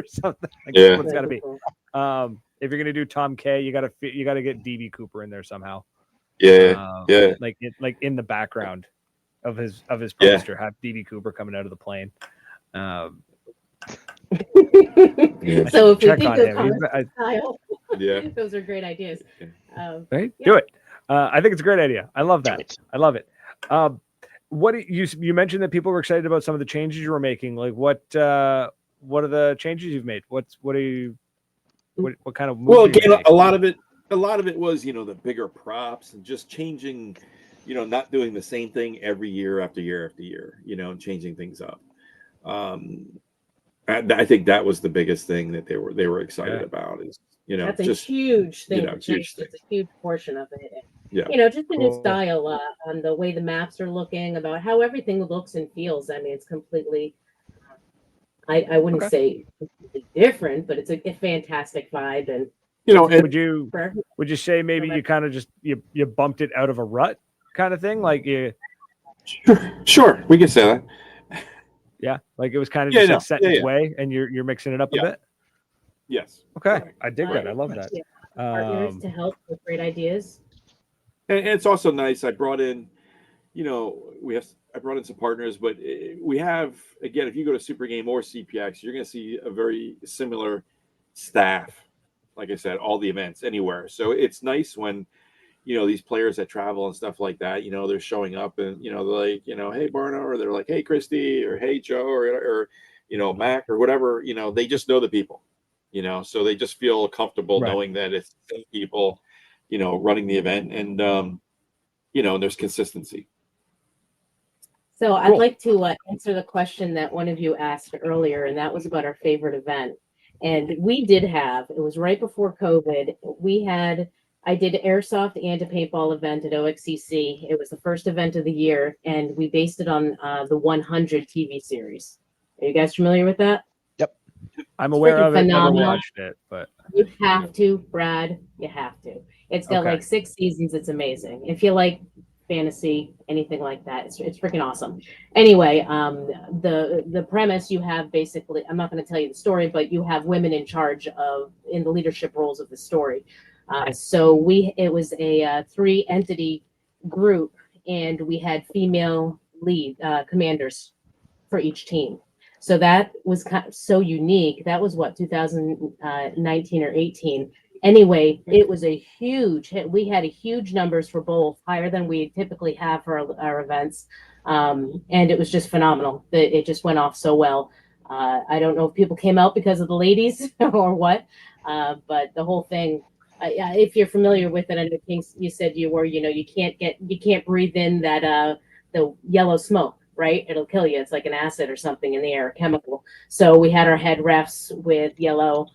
something. That's what it's got to be. If you're gonna do Tom K, you gotta get DB Cooper in there somehow. Like in the background of his poster, have DB Cooper coming out of the plane. So if we think of Kyle, those are great ideas. Right? Yeah. Do it. I think it's a great idea. I love that. I love it. What you mentioned that people were excited about some of the changes you were making. Like what are the changes you've made? What kind of moves? Well, again, a lot of it was the bigger props and just changing, not doing the same thing every year after year after year, and changing things up. I think that was the biggest thing that they were excited about. Is that's a huge thing. It's a huge portion of it. Just a new style on the way the maps are looking, about how everything looks and feels. I mean, it's completely. I wouldn't say completely different, but it's a fantastic vibe. And would you say maybe you kind of just you bumped it out of a rut kind of thing, like you Sure, we can say that. Yeah, like it was kind of just like set its way, and you're mixing it up a bit. Yes. Okay, right. I dig that. I love that. Partners to help with great ideas. And it's also nice. I brought in, I brought in some partners, but we have, again, if you go to Super Game or CPX, you're going to see a very similar staff. Like I said, all the events anywhere. So it's nice when, these players that travel and stuff like that, they're showing up and, they're like, hey, Barno, or they're like, hey, Kristy, or hey, Joe, or Mac, or whatever, they just know the people, so they just feel comfortable knowing that it's people, running the event, and, there's consistency. So I'd like to answer the question that one of you asked earlier, and that was about our favorite event. And we did have, it was right before COVID, I did airsoft and a paintball event at OXCC. It was the first event of the year, and we based it on the 100 TV series. Are you guys familiar with that? Yep. I'm aware of it, never watched it, but you have to, Brad, you have to. It's got like 6 seasons. It's amazing. If you like fantasy, anything like that, it's freaking awesome. Anyway, the premise, you have basically, I'm not going to tell you the story, but you have women in charge in the leadership roles of the story. So it was a 3-entity group, and we had female lead commanders for each team. So that was kind of so unique. That was 2019 or 18. Anyway, it was a huge hit. We had a huge numbers for both, higher than we typically have for our events. And it was just phenomenal. It just went off so well. I don't know if people came out because of the ladies or what, but the whole thing, if you're familiar with it, I know you said you were, you can't breathe in that the yellow smoke, right? It'll kill you. It's like an acid or something in the air, a chemical. So we had our head refs with yellow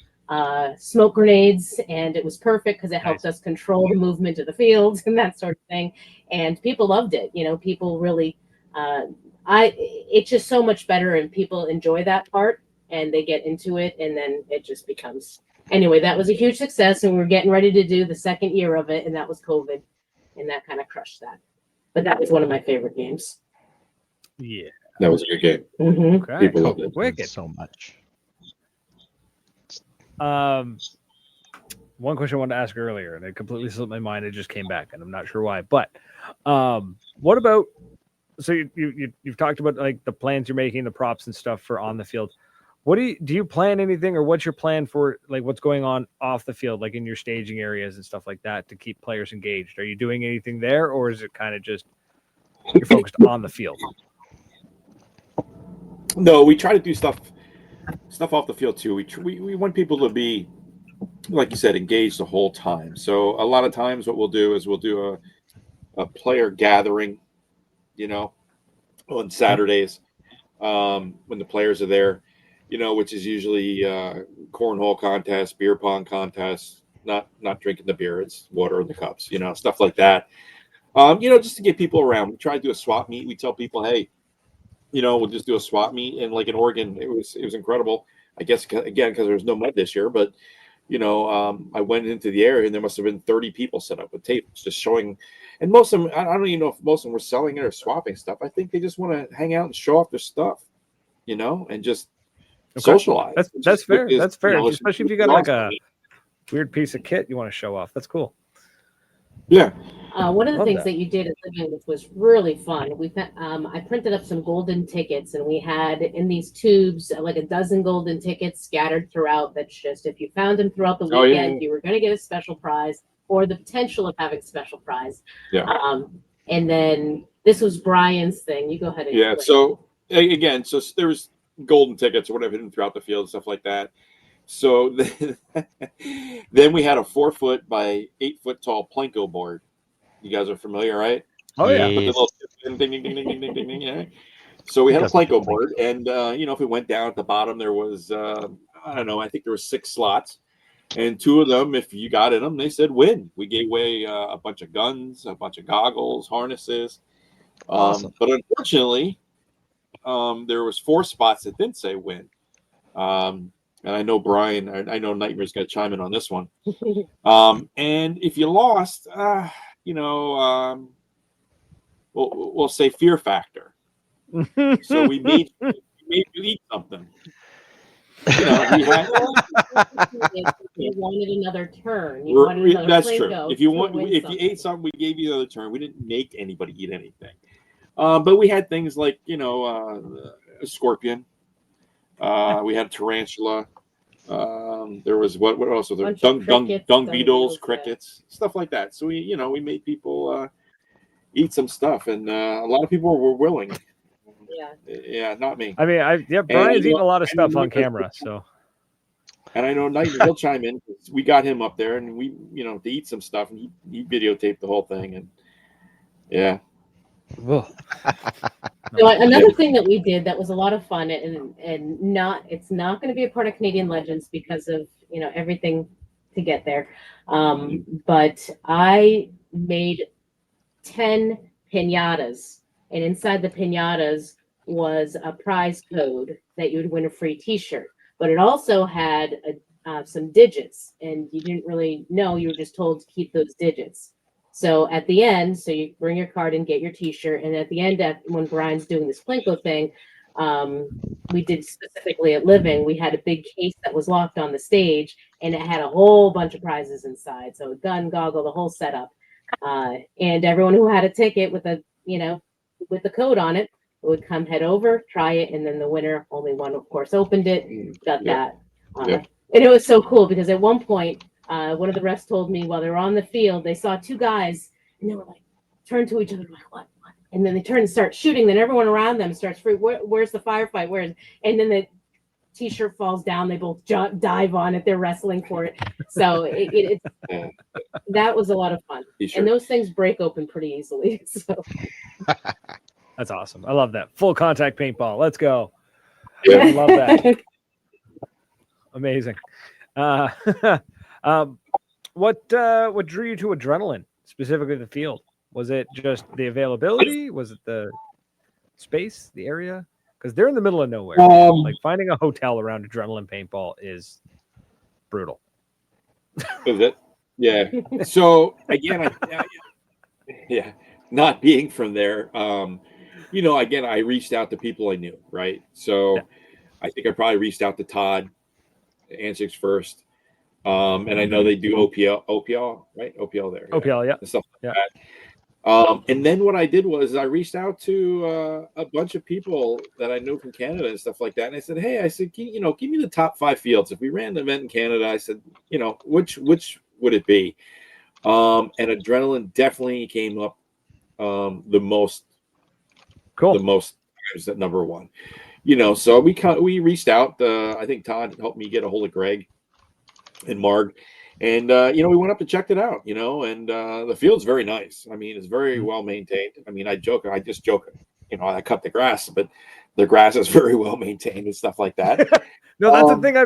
smoke grenades, and it was perfect because it helped us control the movement of the fields and that sort of thing. And people loved it. People really, it's just so much better, and people enjoy that part, and they get into it, and then it just becomes. Anyway, that was a huge success, and we're getting ready to do the second year of it, and that was COVID, and that kind of crushed that. But that was one of my favorite games. Yeah, that was a good game. Mm-hmm. Okay. People loved it. Wicked. So much. One question I wanted to ask earlier, and it completely slipped my mind. It just came back, and I'm not sure why. But what about? So you've talked about like the plans you're making, the props and stuff for on the field. What do you plan anything, or what's your plan for like what's going on off the field, like in your staging areas and stuff like that, to keep players engaged? Are you doing anything there, or is it kind of just you're focused on the field? No, we try to do stuff off the field too. We want people to be, like you said, engaged the whole time. So a lot of times what we'll do is we'll do a player gathering, on Saturdays when the players are there, which is usually cornhole contests, beer pong contests, not drinking the beer, it's water in the cups, stuff like that. Just to get people around. We try to do a swap meet. We tell people, hey, we'll just do a swap meet. And like in Oregon, it was incredible. I guess, again, because there was no mud this year, but, I went into the area and there must have been 30 people set up with tables just showing. And most of them, I don't even know if most of them were selling it or swapping stuff. I think they just want to hang out and show off their stuff, and just socialize. That's fair. That's fair. Especially if you got like a weird piece of kit you want to show off. That's cool. Yeah. One of the things that you did at Living, which was really fun, I printed up some golden tickets, and we had in these tubes like a dozen golden tickets scattered throughout. That's just, if you found them throughout the weekend, you were going to get a special prize or the potential of having special prize. Yeah. And then this was Brian's thing. You go ahead. Yeah. So again, there was golden tickets or whatever hidden throughout the field, stuff like that. So then we had a 4-foot by 8-foot tall Plinko board. You guys are familiar, right? Oh yeah. Put the little ding, ding, ding, ding, ding, ding, ding, ding, yeah. So we had a Plinko board, and if it went down at the bottom, there was I don't know, I think there were 6 slots, and 2 of them, if you got in them, they said win. We gave away a bunch of guns, a bunch of goggles, harnesses. Awesome. But unfortunately, there was 4 spots that didn't say win. And I know Brian, I know Nightmare's going to chime in on this one. And if you lost, well, we'll say fear factor. So we made you eat something. You know, you wanted another turn. That's true. If you ate something, we gave you another turn. We didn't make anybody eat anything. But we had things like, you know, a scorpion. We had tarantula. There was what else was there? Dung beetles, crickets, stuff like that. So we made people eat some stuff, and a lot of people were willing. Yeah, not me. I mean, Brian's eating a lot of stuff on camera, so. And I know Knight, he'll chime in. We got him up there, and we, to eat some stuff, and he videotaped the whole thing, and yeah. So another thing that we did that was a lot of fun, and it's not going to be a part of Canadian Legends because of everything to get there. But I made 10 piñatas, and inside the piñatas was a prize code that you would win a free T-shirt. But it also had some digits, and you didn't really know. You were just told to keep those digits. So at the end, so you bring your card and get your T-shirt, and at the end, when Brian's doing this Plinko thing, we did specifically at Living, we had a big case that was locked on the stage, and it had a whole bunch of prizes inside. So a gun, goggle, the whole setup. And everyone who had a ticket with with the code on it would come head over, try it, and then the winner, only one, of course, opened it, got that. And it was so cool because at one point, one of the refs told me while they were on the field, they saw two guys, and they were like, turned to each other, like, what? And then they turn and start shooting. Then everyone around them starts free. Where's the firefight? And then the T-shirt falls down. They both dive on it. They're wrestling for it. So that was a lot of fun. And those things break open pretty easily. So. That's awesome. I love that. Full contact paintball. Let's go. Yeah. I love that. Amazing. What drew you to Adrenaline, specifically the field? Was it just the availability? Was it the space, the area? Because they're in the middle of nowhere. Like finding a hotel around Adrenaline Paintball is brutal. Is it? Yeah. So again, not being from there, again, I reached out to people I knew, right? So I think I probably reached out to Todd, Ansix first. And I know they do OPL, right? OPL there. OPL, yeah. And stuff like that. And then what I did was I reached out to a bunch of people that I knew from Canada and stuff like that. And I said, hey, give me the top 5 fields. If we ran an event in Canada, I said, which would it be? And Adrenaline definitely came up the most. Cool. The most times at number 1. So we reached out. I think Todd helped me get a hold of Greg and Marg. And, we went up and checked it out, and the field's very nice. I mean, it's very well maintained. I mean, I just joke, I cut the grass, but the grass is very well maintained and stuff like that. No, that's the thing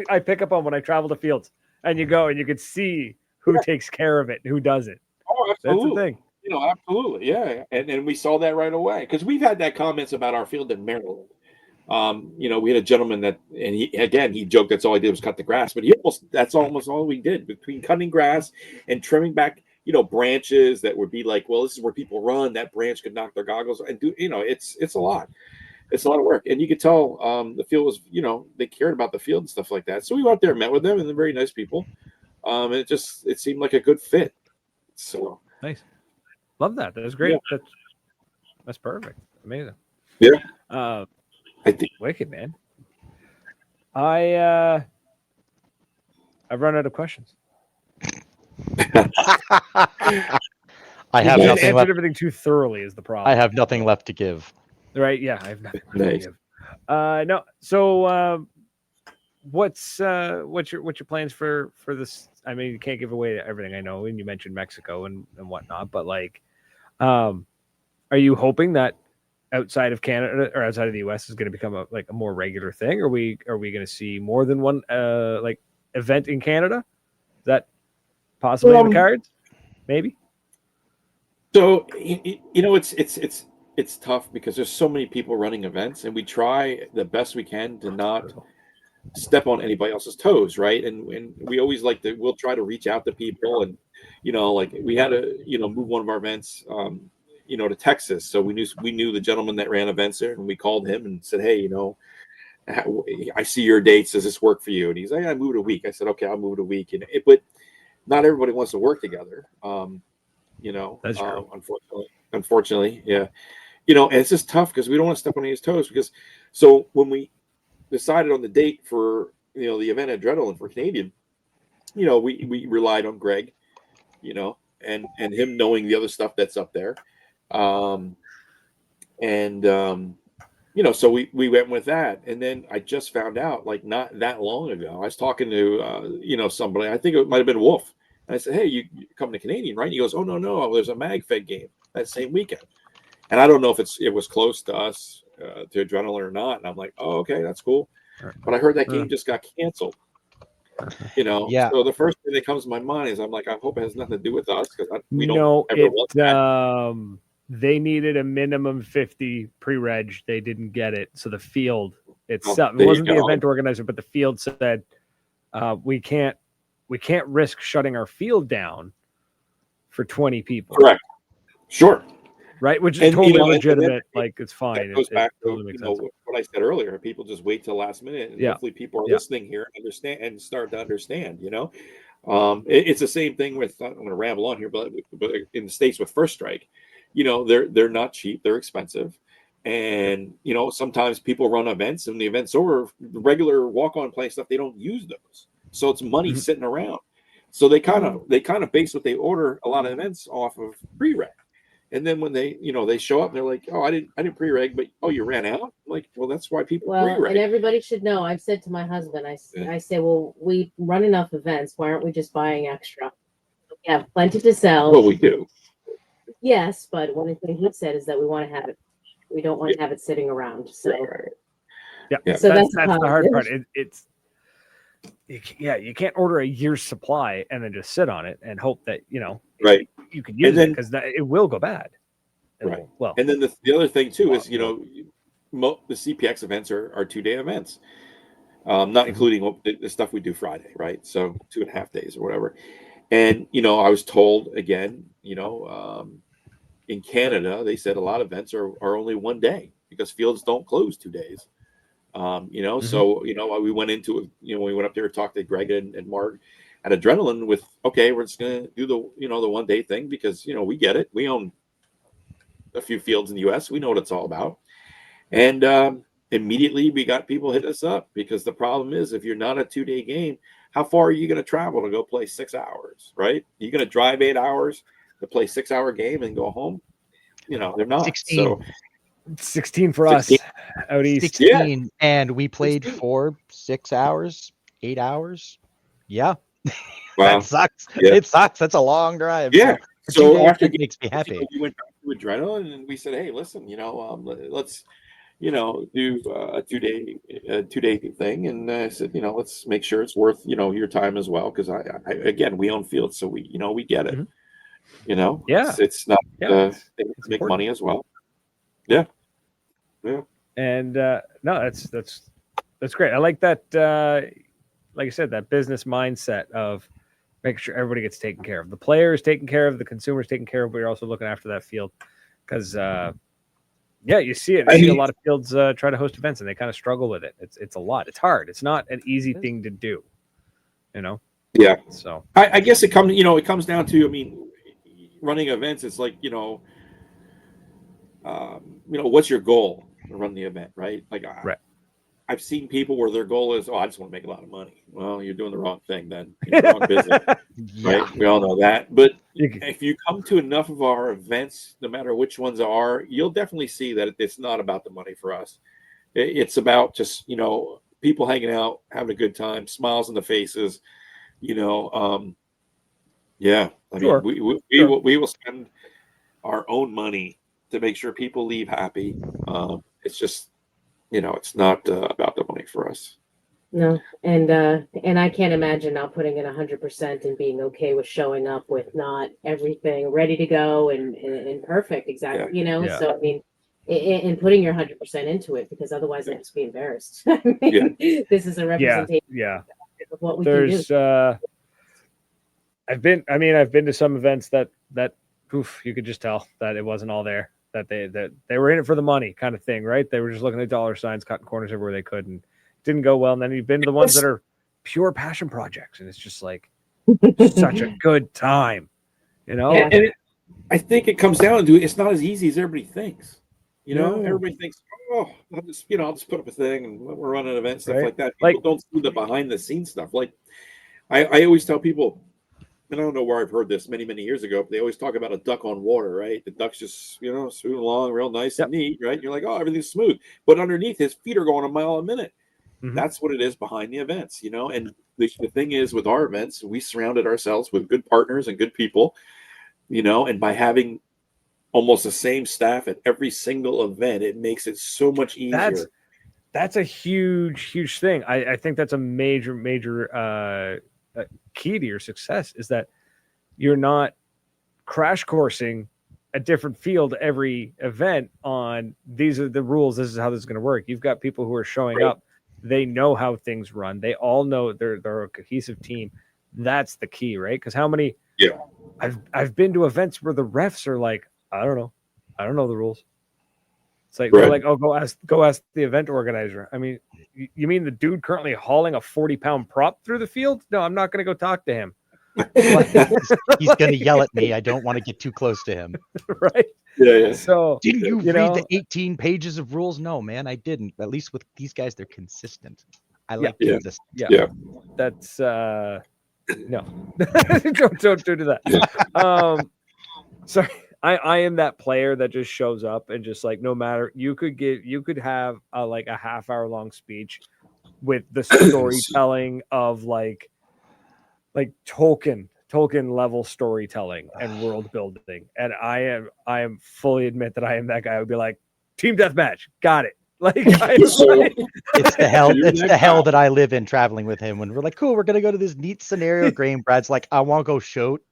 I pick up on when I travel to fields, and you go and you can see who takes care of it and who doesn't. Oh, absolutely. That's the thing. Absolutely. Yeah. And we saw that right away because we've had that comments about our field in Maryland. We had a gentleman that, and he joked that's all he did was cut the grass, but that's almost all we did between cutting grass and trimming back, branches that would be like, well, this is where people run. That branch could knock their goggles and do, it's a lot. It's a lot of work. And you could tell, the field was, they cared about the field and stuff like that. So we went out there and met with them, and they're very nice people. It seemed like a good fit. So nice. Love that. That was great. Yeah. That's perfect. Amazing. Yeah. I think wicked, man. I've run out of questions. I have nothing left. Everything too thoroughly is the problem. I have nothing left to give. Right? Yeah, I have nothing left to give. No. So, what's your plans for this? I mean, you can't give away everything, I know, and you mentioned Mexico and whatnot, but like, are you hoping that outside of Canada or outside of the US is going to become a more regular thing? Are we going to see more than one event in Canada? Is that possibly in the cards? Maybe. So it's tough because there's so many people running events, and we try the best we can to not step on anybody else's toes, right? And we always we'll try to reach out to people, and we had to move one of our events to Texas. So we knew the gentleman that ran events there, and we called him and said, hey, I see your dates. Does this work for you? And he's like, I moved a week. I said, okay, I'll move it a week. But not everybody wants to work together. That's true. Unfortunately, yeah. And it's just tough because we don't want to step on his toes. So when we decided on the date for the event Adrenaline for Canadian, we relied on Greg, and him knowing the other stuff that's up there, so we went with that. And then I just found out, like, not that long ago, I was talking to somebody. I think it might have been Wolf. And I said, hey, you come to Canadian, right? And he goes, oh no, there's a MagFed game that same weekend. And I don't know if it was close to us, to Adrenaline or not. And I'm like, oh, okay, that's cool. But I heard that game just got canceled. Yeah. So the first thing that comes to my mind is, I'm like, I hope it has nothing to do with us, because we don't want that. They needed a minimum 50 pre-reg. They didn't get it. So the field itself, it wasn't the event organizer, but the field said, we can't risk shutting our field down for 20 people. Correct. Sure. Right, which is totally legitimate. Like, it's fine. It goes back to what I said earlier. People just wait till last minute, and hopefully people are listening here and understand and start to understand. It's the same thing with. I'm going to ramble on here, but in the States with First Strike, they're not cheap. They're expensive, and sometimes people run events, and the event's over. The regular walk-on play stuff, they don't use those, so it's money sitting around. So they kind of base what they order a lot of events off of pre-reg. And then when they show up, they're like, oh, I didn't pre-reg, but you ran out. I'm like, well, that's why people pre-reg. And everybody should know. I've said to my husband, I say, well, we run enough events. Why aren't we just buying extra? We have plenty to sell. Well, we do. Yes, but one thing he said is that we want to have it. We don't want to have it sitting around. So yeah. So that's the hard part. You can't order a year's supply and then just sit on it and hope that right. You can use it, because it will go bad. Right. And then the other thing too is the CPX events are 2-day events, not including the stuff we do Friday, right? So 2.5 days or whatever. And I was told again, in Canada, they said a lot of events are only 1 day because fields don't close 2 days. So we went into it. We went up there and talked to Greg and Mark at Adrenaline with, okay, we're just gonna do the 1 day thing because we get it. We own a few fields in the US. We know what it's all about. And immediately we got people hit us up, because the problem is, if you're not a 2-day game, how far are you going to travel to go play 6 hours, right? You're going to drive 8 hours to play 6-hour game and go home? They're not. 16. So 16 for 16. Us out east. 16, and we played 16. For 6 hours, 8 hours. Yeah. Wow. That sucks. Yeah. It sucks. That's a long drive. Yeah. So after it makes me happy. We went back to Adrenaline and we said, hey, listen, let's do a 2-day thing. And I said, let's make sure it's worth your time as well, because I again, we own fields, so we get it. It's not it's make money as well. Yeah. And no, that's great. I like that. Like I said, that business mindset of making sure everybody gets taken care of. The players taken care of, the consumers taken care of, but you're also looking after that field. Because you see it. I see a lot of fields try to host events and they kind of struggle with it. It's a lot. It's hard. It's not an easy thing to do. Yeah. So I guess it comes down to, running events. It's like what's your goal to run the event, right? Like right. I've seen people where their goal is, I just want to make a lot of money. Well, you're doing the wrong thing then. You're the wrong business, right? We all know that. But if you come to enough of our events, no matter which ones are, you'll definitely see that it's not about the money for us. It's about just, people hanging out, having a good time, smiles on the faces, Yeah. Sure. We will spend our own money to make sure people leave happy. It's just, it's not about the money for us. No, and I can't imagine not putting in 100% and being okay with showing up with not everything ready to go and perfect, exactly. Yeah. So I mean, and putting your 100% into it, because otherwise I have to be embarrassed. This is a representation of what we can do. I've been to some events that poof, you could just tell that it wasn't all there. That they were in it for the money, kind of thing, right? They were just looking at dollar signs, cutting corners everywhere they could, and didn't go well. And then you've been to the ones that are pure passion projects, and it's just like such a good time, you know. And I think it comes down to it's not as easy as everybody thinks. You know, everybody thinks, oh, I'll just put up a thing and we're running events, stuff like that. People don't see the behind the scenes stuff. Like I always tell people, and I don't know where I've heard this many, many years ago, but they always talk about a duck on water, right? The duck's just, swimming along real nice and neat, right? You're like, oh, everything's smooth. But underneath, his feet are going a mile a minute. Mm-hmm. That's what it is behind the events, And the thing is, with our events, we surrounded ourselves with good partners and good people, and by having almost the same staff at every single event, it makes it so much easier. That's a huge thing. I think that's a major key to your success is that you're not crash coursing a different field every event on these are the rules. This is how this is going to work. You've got people who are showing up. They know how things run. They all know they're a cohesive team. That's the key, right? Because how many? Yeah, I've been to events where the refs are like, I don't know the rules. It's like they're like, oh, go ask the event organizer. I mean, you mean the dude currently hauling a 40-pound prop through the field? No, I'm not going to go talk to him. He's going to yell at me. I don't want to get too close to him. Right? Yeah. So didn't you read the 18 pages of rules? No, man, I didn't. At least with these guys, they're consistent. I like consistent. Yeah. That's no. don't do that. Sorry. I am that player that just shows up and just like, no matter, you could have like a half-hour long speech with the storytelling of like Tolkien level storytelling and world building. And I am fully admit that I am that guy. I would be like, team deathmatch, got it. Like it's the hell that I live in traveling with him when we're like, cool, we're gonna go to this neat scenario game. Brad's like, I want to go shoot.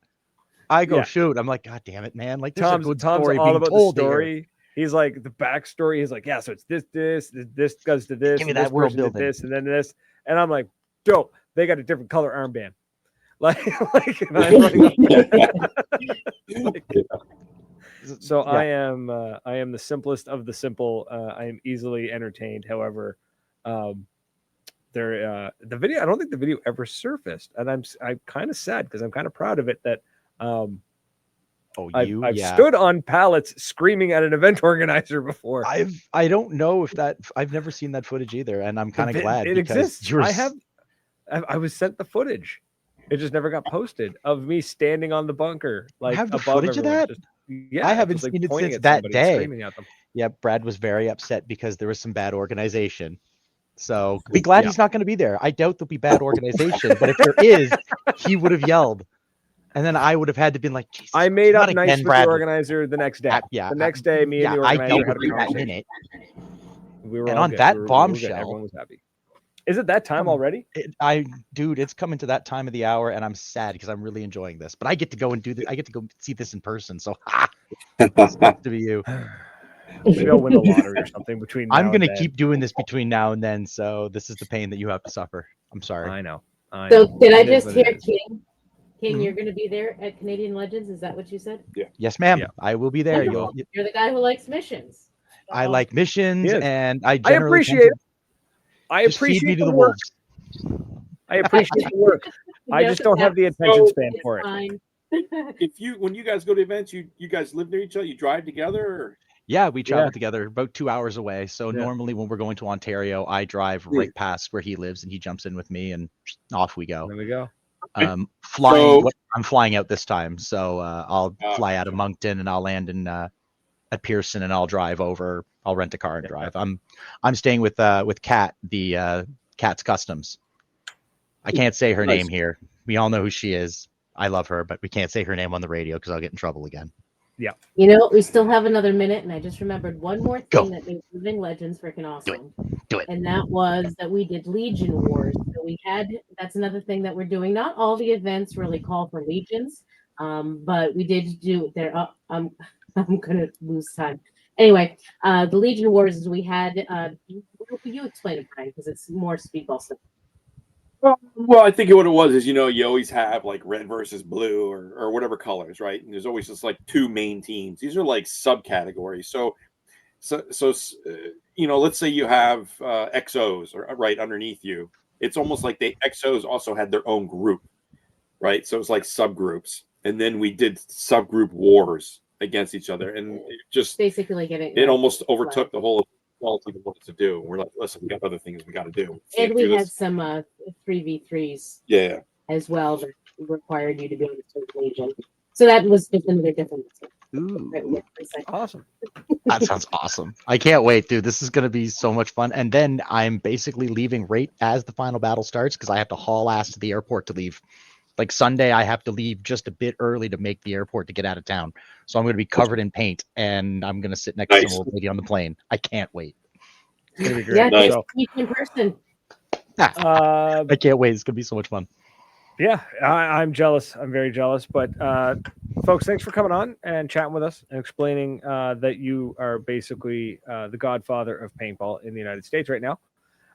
I go shoot. I'm like, God damn it, man. Like, Tom's story all about the story. Here. He's like the backstory. He's like, yeah, so it's this goes to this. Give me that world building. This and then this. And I'm like, dope. They got a different color armband. So I am the simplest of the simple. I am easily entertained. However, the video, I don't think the video ever surfaced, and I'm kind of sad because I'm kind of proud of it that I've stood on pallets screaming at an event organizer before. I don't know if that I've never seen that footage either, and I'm kind of glad it exists. I was sent the footage. It just never got posted of me standing on the bunker. Like, I have the footage of that. I haven't seen it since that day. Yeah, Brad was very upset because there was some bad organization. So be glad he's not going to be there. I doubt there'll be bad organization, but if there is, he would have yelled. And then I would have had to be like, Jesus, I made up nice with the organizer the next day. The next day, me and the organizer had a conversation. We were on that bombshell. Everyone was happy. Is it that time already? Dude, it's coming to that time of the hour, and I'm sad because I'm really enjoying this. But I get to go and do this. I get to go see this in person. So, it's good to be you. Maybe I'll win the lottery or something between. I'm gonna keep doing this between now and then. So this is the pain that you have to suffer. I'm sorry. I know. So did I just hear King? King, you're going to be there at Canadian Legends. Is that what you said? Yeah. Yes, ma'am. Yeah. I will be there. You're the guy who likes missions. I like missions, and I appreciate it. I appreciate the work. I appreciate the work. I just don't have the attention span for it. When you guys go to events, you guys live near each other. You drive together. Or? Yeah, we travel together about 2 hours away. So normally when we're going to Ontario, I drive right past where he lives, and he jumps in with me, and off we go. There we go. I'm flying out this time, so I'll fly out of Moncton and I'll land in at Pearson, and I'll drive over. I'll rent a car and drive. I'm staying with Kat, the Kat's Customs. I can't say her name here. We all know who she is. I love her, but we can't say her name on the radio because I'll get in trouble again. Yeah. You know, we still have another minute, and I just remembered one more thing that made Living Legends freaking awesome. Do it. And that was that we did Legion Wars. So that's another thing that we're doing. Not all the events really call for legions, but we did do there. I'm gonna lose time. Anyway, the Legion Wars is we had. You explain it, Brian, because it's more speedball stuff. Well, I think what it was is, you always have like red versus blue or whatever colors, right? And there's always just like two main teams. These are like subcategories. So let's say you have XOs right underneath you. It's almost like the XOs also had their own group, right? So it's like subgroups, and then we did subgroup wars against each other, and it just basically it almost overtook the whole quality of what to do. We're like, listen, we got other things we got to do. And we had some 3v3s, yeah, as well, that required you to be on the third legion. So that was just another difference. Ooh, awesome. That sounds awesome. I can't wait, dude. This is going to be so much fun. And then I'm basically leaving right as the final battle starts because I have to haul ass to the airport to leave. Like Sunday, I have to leave just a bit early to make the airport to get out of town. So I'm going to be covered in paint, and I'm going to sit next to some old lady on the plane. I can't wait. It's going to be great. Yeah, nice. Meet in person. I can't wait. It's going to be so much fun. Yeah, I'm jealous. I'm very jealous. But folks, thanks for coming on and chatting with us and explaining that you are basically the godfather of paintball in the United States right now,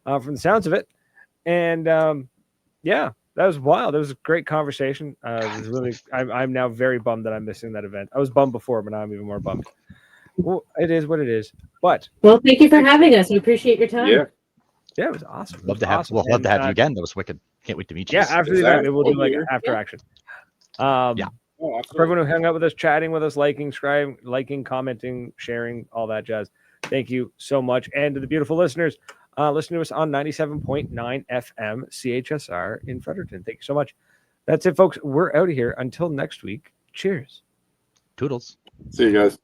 from the sounds of it. And yeah, that was wild. It was a great conversation. It was really. I'm now very bummed that I'm missing that event. I was bummed before, but now I'm even more bummed. Well, it is what it is. But thank you for having us. We appreciate your time. Yeah, it was awesome. Love to have you again. That was wicked. Can't wait to meet you. Yeah, after the event, we'll do like after action. For everyone who hung out with us, chatting with us, liking, commenting, sharing, all that jazz. Thank you so much. And to the beautiful listeners, listen to us on 97.9 FM CHSR in Fredericton. Thank you so much. That's it, folks. We're out of here. Until next week. Cheers. Toodles. See you guys.